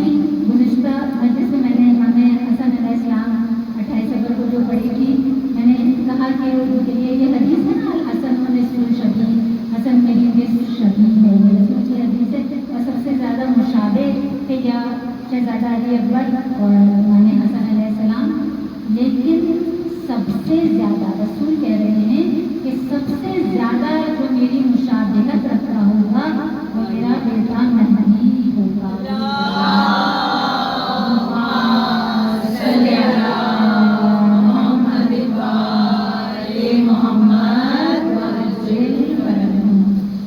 गुज़िश्ता मजलिस में मैंने इमाम हसन अलैहिस्सलाम 28 अप्रैल को जो पढ़ी थी, मैंने कहा कि ये हदीस है ना, हसन निस्फुल शहीद, हसन मेरी निस्फ शहीद है, ये रसूल की हदीस है, और सबसे ज़्यादा मुशाबे थे या शहज़ादा अली अकबर और इमाम हसन अलैहिस्सलाम, लेकिन सबसे ज़्यादा रसूल कह रहे हैं कि सबसे ज़्यादा जो मेरी मुशाबहत रखता होगा वो मेरा बेटा महदी होगा।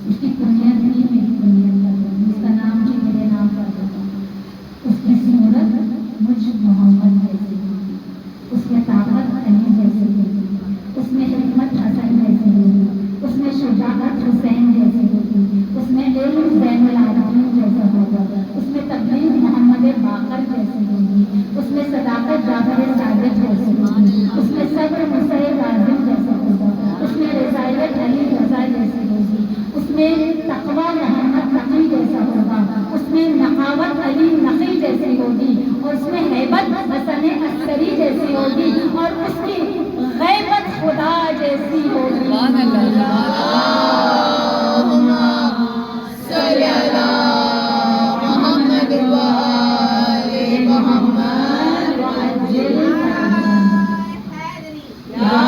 उसकी कुनियत भी मेरी कुनियत कर दो, उसका नाम भी मेरे नाम कर दो, उसकी सूरत मुझ मोहम्मद जैसी होगी, उसमें ताकत अली जैसी होगी, उसमें हिकमत हसन जैसी होगी, उसमें शुजाअत हुसैन जैसी होगी, उसमें इल्म ज़ैनुल आबिदीन जैसा होगा, उसमें तबलीग मोहम्मद बाकर जैसी होगी, उसमें सदाकत जाफर सादिक जैसी होगी, उसमें सब्र मुसा काज़िम जैसा होगा, उसमें रज़ायत अली रज़ा जैसी होगी, उसमें तक़वा मोहम्मद तक़ी जैसा होगा, उसमें नक़ावत अली नक़ी जैसी होगी, और उसमें हैबत हसन अस्करी जैसी होगी, और उसकी गैबत खुदा जैसी होगी। अल्लाहुम्मा सल्ली अला मुहम्मद व आले मुहम्मद वअज्जिल फरजहू।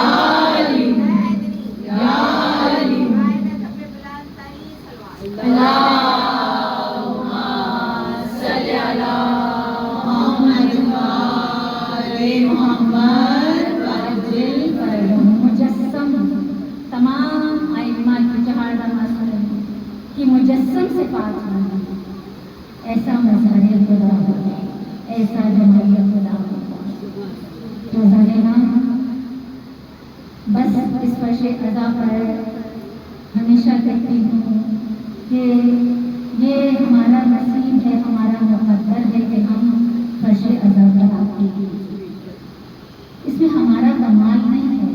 मुजस्सम तमाम आइम्मा की चहाड़ा कि मुजस्सम से पाक होना, ऐसा मज़ारे खुदा होगा, ऐसा जमाया खुदा होगा। तो ज़ालिमा बस इस फर्शे अज़ा पर हमेशा कहती हूँ कि ये हमारा नसीब है, हमारा मुक़द्दर है कि हम फर्शे अज़ा पर आते हैं। इसमें हमारा कमाल नहीं है।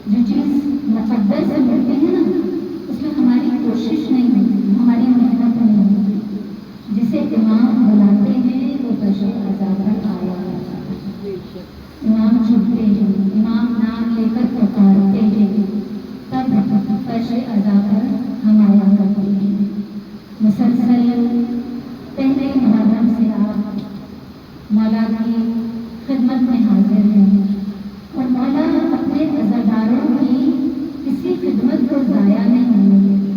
जो चीज़ मुक़द्दर से मिलती है ना, उसमें हमारी कोशिश नहीं होती, हमारी मेहनत नहीं होती। जिसे इमाम बुलाते हैं वो फर्शे अज़ा पर आया होता है। इमाम झुकते हैं, इमाम नाम लेकर पुकारते हैं, तब फर्शे अज़ा पर हम आया करते हैं। मुसलसल पहले मुहर्रम से आप मौला की खिदमत में हाजिर हैं और मौला अपने अज़ादारों की किसी खिदमत को ज़ाया नहीं होने देते।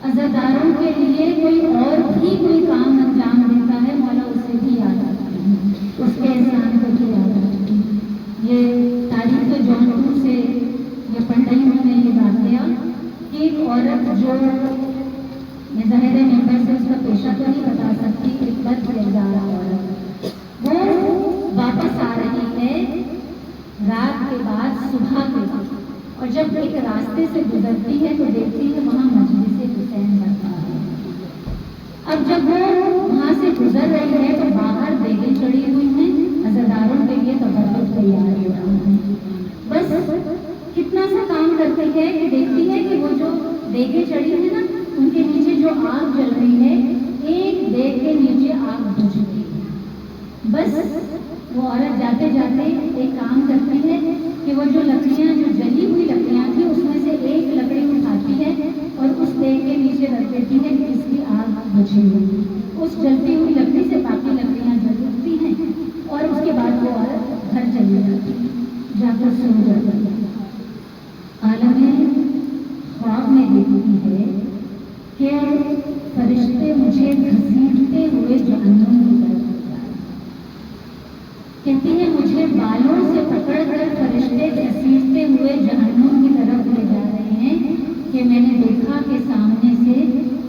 अज़ादारों के लिए कोई और भी कोई काम अंजाम देता है, मौला उसे भी याद आता है, उसके एहसान को भी याद आता है। ये तारीख़ जौनपुर से ये पढ़ रही हूँ मैं ये वाक़या कि एक औरत जो मैं ज़ाहिर मेंबर से उसका पेशा तो नहीं बता सकती, एक बदकिरदार औरत, वो वापस आ रही है रात के बाद सुबह के वक्त, और जब एक रास्ते से गुजरती है तो देखती है वहाँ मजलिस हुसैन लगता है। अब जब वो वहाँ से गुजर रही है तो बाहर देगे चढ़ी हुई हैं, अज़ादारों के लिए तबर्रुक तैयार हो रहा है। बस कितना सा काम करती है कि देखती है कि वो जो देगे चढ़ी है ना, उनके नीचे जो आग जल रही है, एक देग के नीचे आग बुझ गई। बस वो औरत जाते जाते एक काम करती है कि वो जो लकड़ियाँ, जो जली हुई लकड़ियाँ थी, उसमें से एक लकड़ी उठाती है और उस देग के नीचे रख देती है कि इसकी आग बुझी हुई। उस जलती हुई लकड़ी से बाकी लकड़ियाँ जल उठती हैं और उसके बाद वो औरत घर चली जाती है, जाकर सो जाती है। आलम ख्वाब में देखती है कि फरिश्ते मुझे घसीटते हुए जहन्नुम की तरफ ले जा रहे हैं। कहती है मुझे बालों से पकड़कर फरिश्ते घसीटते हुए जहन्नुम की तरफ ले जा रहे हैं कि मैंने देखा कि सामने से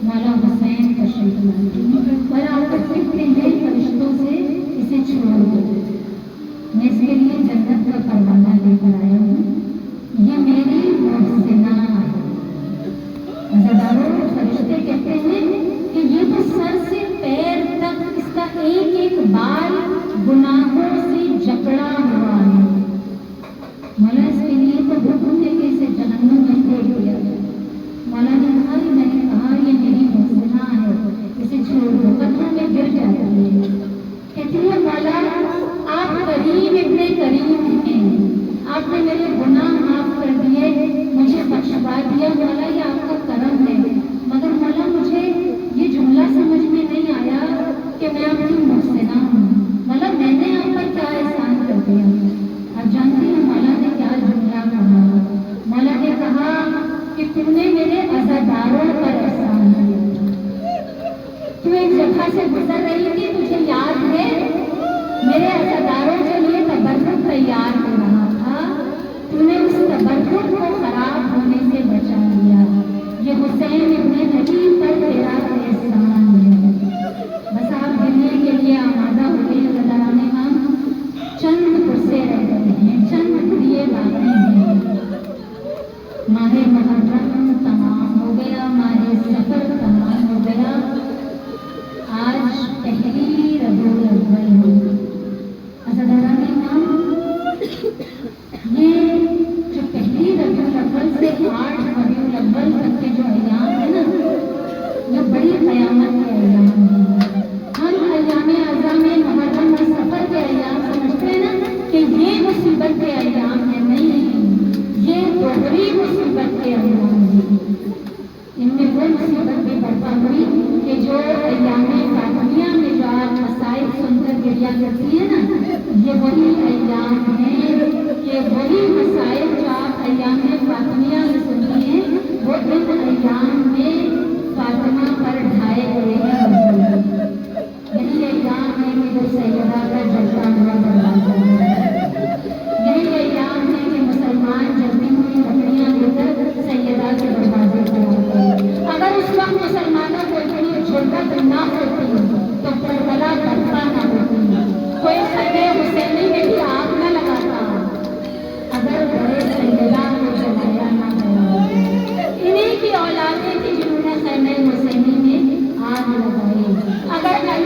मौला हुसैन तशरीफ लाते हैं और आप कहते हैं फरिश्तों से इसे छोड़ दो। मैं इसके लिए जन्नत का परवाना लेकर आया हूँ, ये मेरी मुहसिना है। अज़ादारों फरिश्ते कहते हैं कि ये तो सर से पैर तक इसका एक एक बाल गुनाहों से जकड़ा हुआ है। मौला इसके लिए तो हुक्म है कि इसे जहन्नुम में छोड़ दिया जाए। मौला ने कहा, मैंने कहा ये मेरी मुहसिना है, इसे छोड़ दो। कदमों में गिर जाती है, कहती है मौला आप करीम इब्ने करीम हैं, आपने मेरे गुनाह माफ कर दिए, मुझे बख्शवा दिया। मौला ये आपका करम है, मगर मौला मुझे ये जुमला समझ में नहीं आया कि मैं आपकी मुहसिना हूँ। मौला मैंने आप पर क्या एहसान कर दिया? आप जानती हैं मौला ने क्या जुमला कहा? मौला ने कहा कि तुमने मेरे अज़ादारों पर एहसान किया। तू एक जगह से गुजर रही थी, तुझे याद है मेरे अज़ादारों के लिए तबर्रुक तैयार हो रहा था, तूने उस तबर्रुक को खराब होने से बचा लिया। ये हुसैन इब्ने अली पर तेरा एहसान है। बस आप गिनने के लिए आमादा हो गए अज़ादाराने हम, चंद पुरसे रह गए हैं, चंद दिए बाकी हैं। माहे मुहर्रम तमाम हो गया, माहे सफर तमाम हो गया, आज पहली रबीउल अव्वल है।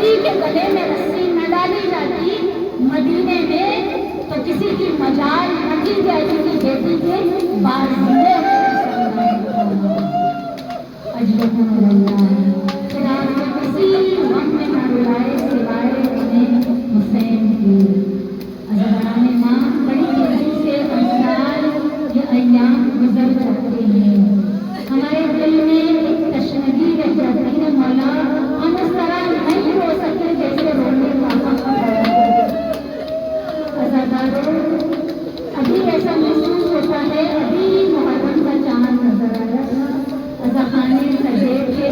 बकरी के गले में रस्सी न डाली जाती मदीने में तो किसी की मजाल न की जाती कि बेटी के बाजू किसी गम में न रुलाए सिवाय उन्हें हुसैन की। अज़हराने माँ बड़ी तेजी से अंसार ये अय्याम गुजर जाते हैं। हमारे दिल में एक तशनगी रह जाती है मौला, हम उस तरह नहीं हो सकते जैसे रोने वाला। अज़ादारों, अभी ऐसा महसूस होता है अभी मुहर्रम का चांद नजर आया। अज़ाखाने सजे थे,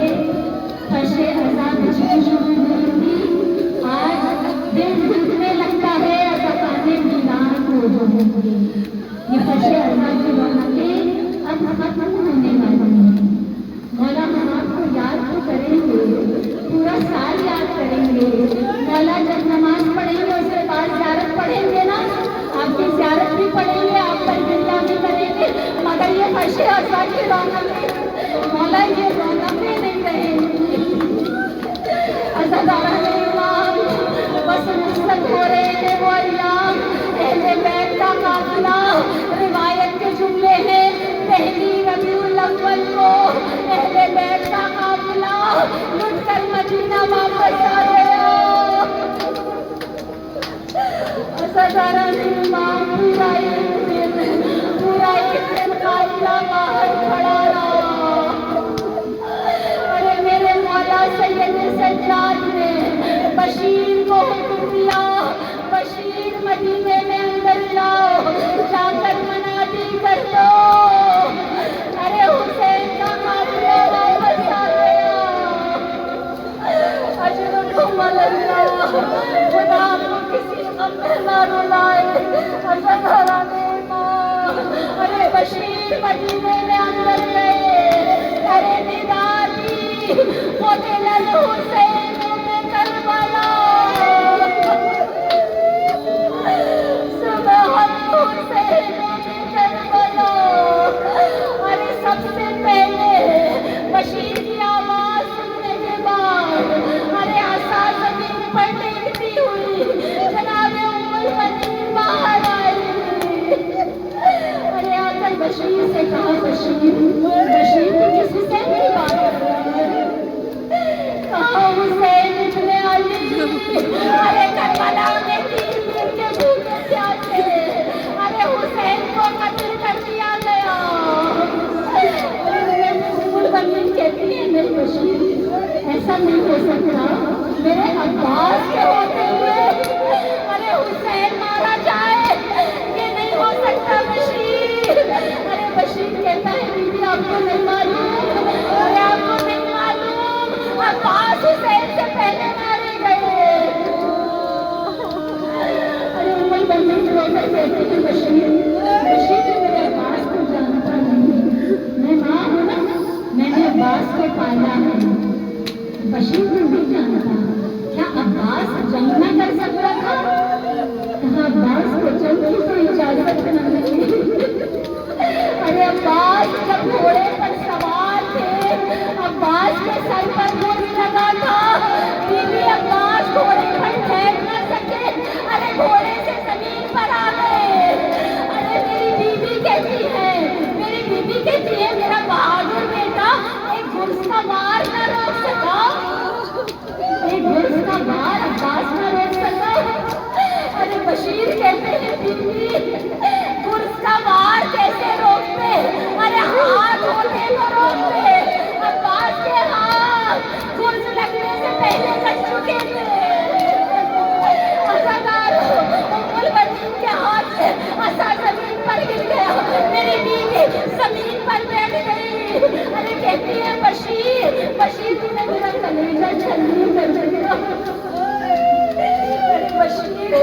फर्शे अज़ा बिछनी शुरू हुई थी। आज दिल टूटने लगता है अज़ाखाने वीरान हो जो होंगे। ये फर्शे अज़ा की रौनकें अब खत्म होने वाली हैं। मौला हम आपको याद तो करेंगे, पूरा साल याद करेंगे। मौला जब नमाज पढ़ेंगे उसके बाद ज़ियारत पढ़ेंगे ना, आपकी ज़ियारत भी पढ़ेंगे, आप पर गिरला भी करेंगे, मगर ये फर्शे अज़ा की रौनकें मौला ये रौनकें नहीं रहेंगी। अज़ादाराने इमाम बस मुस्तक हो रहे हैं वो अय्याम। अहले बैत का काफिला रिवायत के जुमले हैं, पहली रबीउल अव्वल को अहले बैत का काफिला लुट कर मदीना वापस आ गया। अज़ादाराने इमाम पूरा एक दिन काफिला बाहर खड़ा रहा। अरे मेरे मौला सैयद सज्जाद ने बशीर को हुक्म दिया, बशीर मदीने में अंदर जाओ, जाकर मनादी कर दो। अरे हुसैन का काफिला वापस आ गया। अजरुकुम अल्लाह, खुदा को किसी गम में ना रुलाए। अज़हराने इमाम, अरे बशीर मदीने में अंदर गए। अरे निदादी क़ुतिल हुसैन में करबला, सुबह हुसैन में करबला। अरे सबसे पहले बशीर की आवाज सुनने के बाद अरे आसा जमीन पर टेकती हुई जनाबे उम्मुल बनीन बाहर आई। अरे आकर बशीर से कहा, बशीर तो किस हुसैन की बात कर रहा है? कहा हुसैन इब्ने अली, अरे करबला में 3 दिन के भूखे प्यासे, अरे हुसैन को कत्ल कर दिया गया। उम्मुल बनीन कहती है नहीं बशीर ऐसा नहीं हो सकता, मेरे अब्बास के होते हुए अरे हुसैन मारा जाए, ये नहीं हो सकता बशीर। अरे बशीर कहता है बीबी आपको नहीं मालूम, अरे आपको नहीं मालूम, अब्बास हुसैन से पहले मारे गए। अरे उम्मुल बनीन रोकर कहती है बशीर तो मेरे अब्बास को जानता नहीं, मैं माँ हूँ ना, मैंने अब्बास को पाला है। बशीर को नहीं जानता, क्या अब्बास जंग न कर सकता था? कहा अब्बास को जंग की तो इजाजत नहीं। अरे अब्बास जब घोड़े पर सवार थे, अब्बास के सर पर बोझ लगा था, बीवी अब्बास घोड़े पर ठहर न सके, अरे घोड़े से जमीन पर आ गए। अरे मेरी बीवी कहती है मेरा बहादुर बेटा एक घुड़सवार न रोक सका, एक घुड़सवार अब्बास न रोक सका। अरे बशीर कहते हैं बीवी घुड़सवार कैसे रोकते? अरे हाथ होते तो रोकते, अब्बास के हाथ घुड़स लगने से पहले कट चुके थे। उम्मुल बनीन के हाथ से असा जमीन पर गिर गया, मेरी बीवी जमीन पर बैठ गई। अरे कहती है बशीर तूने मेरा कलेजा छलनी कर दिया। अरे बशीर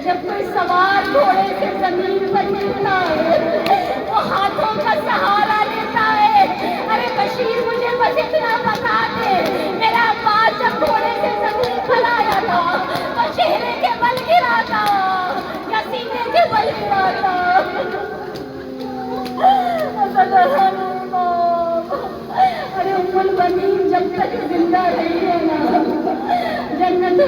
जब कोई सवार घोड़े से जमीन पर गिरता है वो हाथों का सहारा लेता है। अरे बशीर मुझे बस इतना बता दे, मेरा अब्बास जब घोड़े से जमीन पर आया था तो चेहरे के बल गिरा था या सीने के बल गिरा था? अरे उम्मुल बनीन जब तक जिंदा रही है ना, जन्नत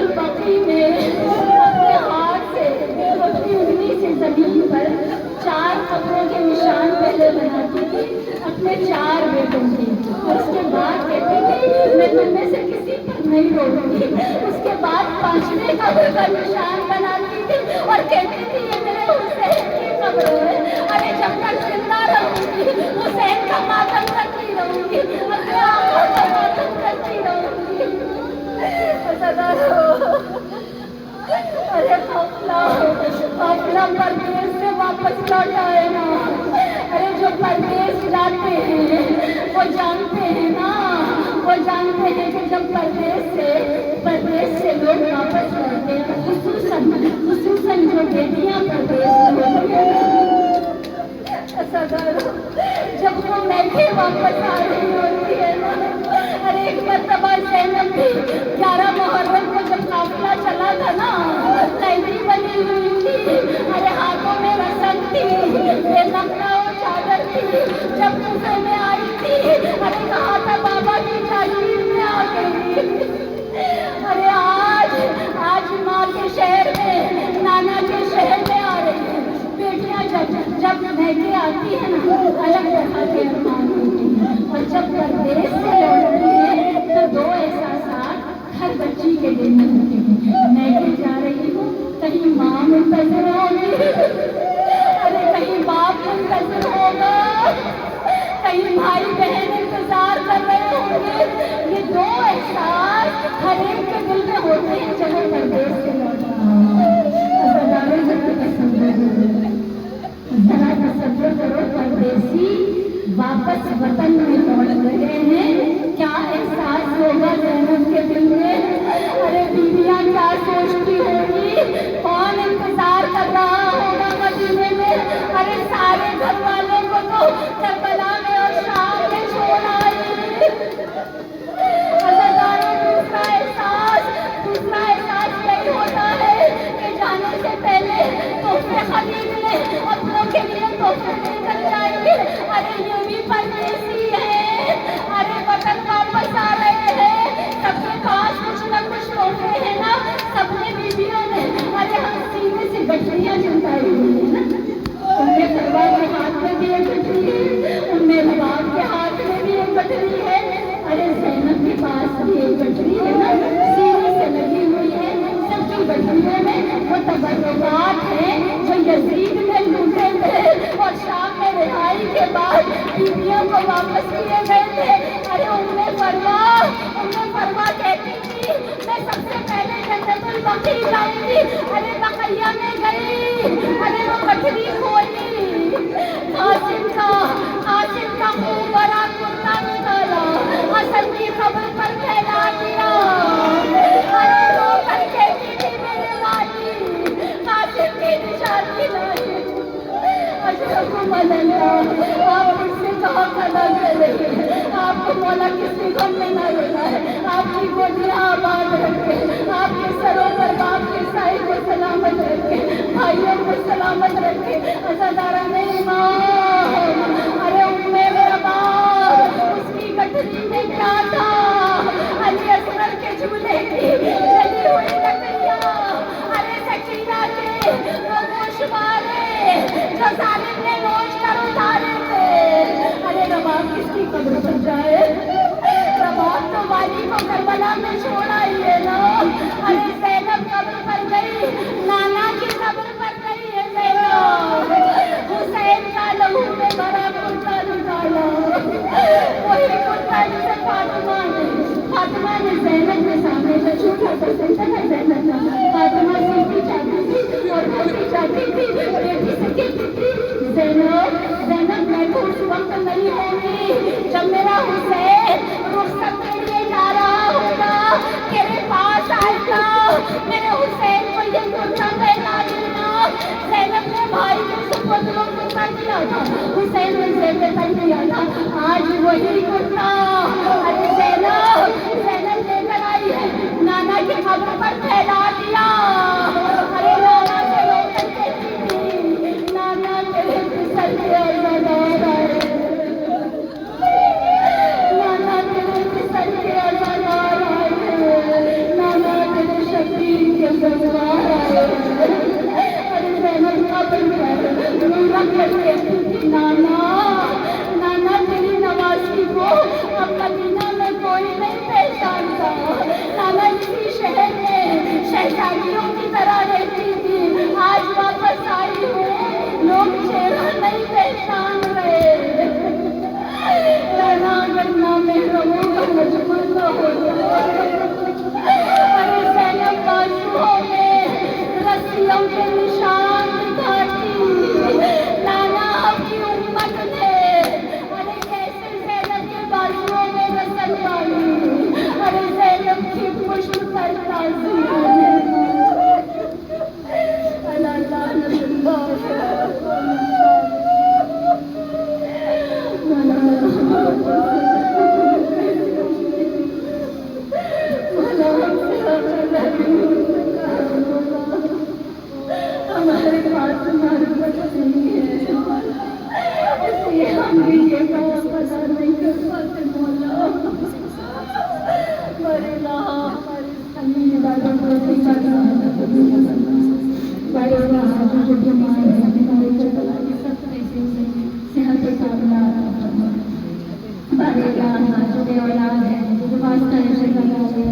मेरे 4 बेटों की। और उसके बाद कहती थी मैं तुम में से किसी पर नहीं रोऊंगी। उसके बाद 5वें कब्र का निशान बनाती थी और कहती थी ये मेरे हुसैन की कब्र है। अरे जब तक जिंदा रहूंगी हुसैन का मातम करती रहूंगी, अपने आंखों का मातम करती रहूंगी। अरे अपना परदेश से वापस लौट आए ना। अरे जो परदेश जाते हैं वो जानते हैं ना, वो जानते हैं कि जब परदेश से लोग वापस लौटते हैं, खुसूसन जो बेटियां परदेश में होती हैं, जब वो मैके वापस आ रही होती है ना। अरे एक मरतबा ज़ैनब भी 11 मुहर्रम को जब काफिला चला था ना, कैदी बनी हुई थी, अरे हाथों में रस्म थी, बेनकला वो चादर थी, जब मुझे में आई थी, अरे कहा था बाबा की तालीम में आ गई। अरे आज माँ के शहर में, नाना के शहर में आ रही है। बेटियां जब मैके आती है ना, अलग तरह के अरमान होती हैं, और जब परदेश से लौटती है तो 2 एहसास हर बच्ची के दिल में होते हैं। मैके जा रही हूँ, कहीं माँ मुंतज़िर होगी, अरे कहीं बाप मुंतज़िर होगा, कहीं भाई बहन इंतजार कर रहे होंगे। ये 2 एहसास हर एक के दिल में होते हैं जब वो परदेश से लौट रहा है। जरा तसव्वुर करो, परदेसी वापस वतन में लौट रहे हैं, क्या एहसास होगा ज़ैनब के दिल में। अरे बीवियां क्या सोचती होंगी, कौन इंतजार कर रहा होगा मदीने में। अरे सारे घर वालों को तो करबला में और शाम में छोड़ आई। दूसरा एहसास यही होता है कि जाने से पहले तोहफे खरीद ले, अपनों के लिए तोहफे लेकर जाएंगे। अरे ये भी परदेसी है, अरे वतन वापस आ रहे हैं, सबके पास कुछ न कुछ तोहफे हैं ना। सबने बीवियों ने, अरे हम सीने से गठरियां चिंताई हुई है ना, उनमें परवा के हाथ में भी एक गठरी है, उनमें रबाब के हाथ में भी एक गठरी है। अरे ज़ैनब के पास भी एक गठरी है ना, सीने से लगी हुई है। सबकी गठरियों में वो तबर्रुआत हैं जो यजीद ने लूटे थे और शाम में रिहाई के बाद बीवियों को वापस किए गए थे। अरे उम्मे फरवा कहती थी मैं सबसे पहले जन्नतुल बकी जाऊंगी। अरे बकैया में गई, अरे वो गठरी खोली, कासिम का खूब बड़ा कुर्ता निकाला, हसन की खबर पर फैला दिया। अरे रो कर कहती थी मेरे वाली, कासिम की निशानी लाई। अशरफुल अल्लाह, आप मुझसे कहा कदा करेंगे, आपको मौला किसी गम में न लेना है। आपकी गोदियां आबाद रखे, आपके सरों पर बाप के साए को सलामत रखे, भाइयों को सलामत रखे। अज़ादारा में इमाम, अरे उम्मे मेरा बाप, उसकी गठरी में क्या था। अली असगर के झूले की जली हुई लकड़ियां, अरे सकीना के वो गोशवारे जो सालिम ने नोच कर उतारे थे। अरे रबाब किसकी कब्र पर जाए, रबाब तो वाली को करबला में छोड़ आई है ना। अरे ज़ैनब कब्र पर गई, नाना की कब्र पर गई है ज़ैनब। हुसैन का लहू में भरा कुर्ता निकाला, वही कुर्ता जिसे फातिमा ने ज़ैनब के सामने जो झूठा पसंद है ज़ैनब का, फातिमा सीखी जाती थी और बोलती जाती थी, बेटी से कहती थी ज़ैनब मैं तो उस वक्त नहीं होगी जब मेरा हुसैन रुखसत के लिए जा रहा होगा, तेरे पास आएगा, मेरे हुसैन को ये कुर्ता पहना देना। ज़ैनब ने भाई के सुपुर्द को कुर्ता दिया था, हुसैन ने ज़ैनब पर दिया था, आज वही कुर्ता अरे ज़ैनब लेकर आई है, नाना की खबर पर फैला दिया। अरे नाना से रोकर कहती थी, नाना तेरे फिसल के अज़ादार आए, नाना तेरे फिसल के अज़ादार आए, नाना तेरे शकील के अज़ादार आए। अरे ज़ैनब खबर पर रख कर कहती थी, नाना तेरी अरे ज़ैनब बाजुओं में रस्सियों के निशान दिखाती, लाना आपकी उम्मत ने। अरे कैसे ज़ैनब के बाजुओं में रस्सी डाली, अरे ज़ैनब की पुष्ट पर ताज़ीम है। अल्लाह लानतुल्लाह हमारे पास हमारे बच्चे नहीं है, इसलिए हम भी ये पता नहीं कर पाते मौला। मरेला हमारी सभी इबादत को सिखाना, मरेला जो बीमार है हमारे चला सब कैसे सेहत का मरेला जो बे औलाद है जो वास्ता है से लगा है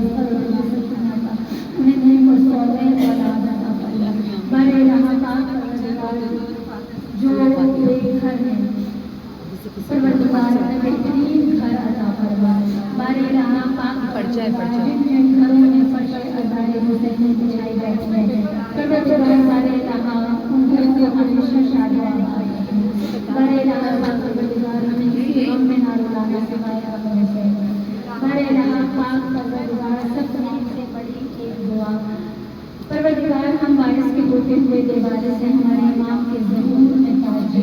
उन्हें नहीं को सोने औलाद अता फरमा। मरेला पाक जो बेघर है परवरदिगार ने बेहतरीन घर अता फरमा। मरेला पाक जिन घरों में फर्श अज़ारे हुसैन बिछाई बैठी है परवरदिगार मरेला उन घरों को हमेशा शादाब रखे। मरेला पाक परवरदिगार हमें किसी गम में ना रुलाना सिवाय अपने से। मरेला पाक परवरदिगार सबसे बड़ी एक दुआ परवरदिगार हम बारिश के होते हुए दीवारे से हमारे इमाम के ज़हूर में ताज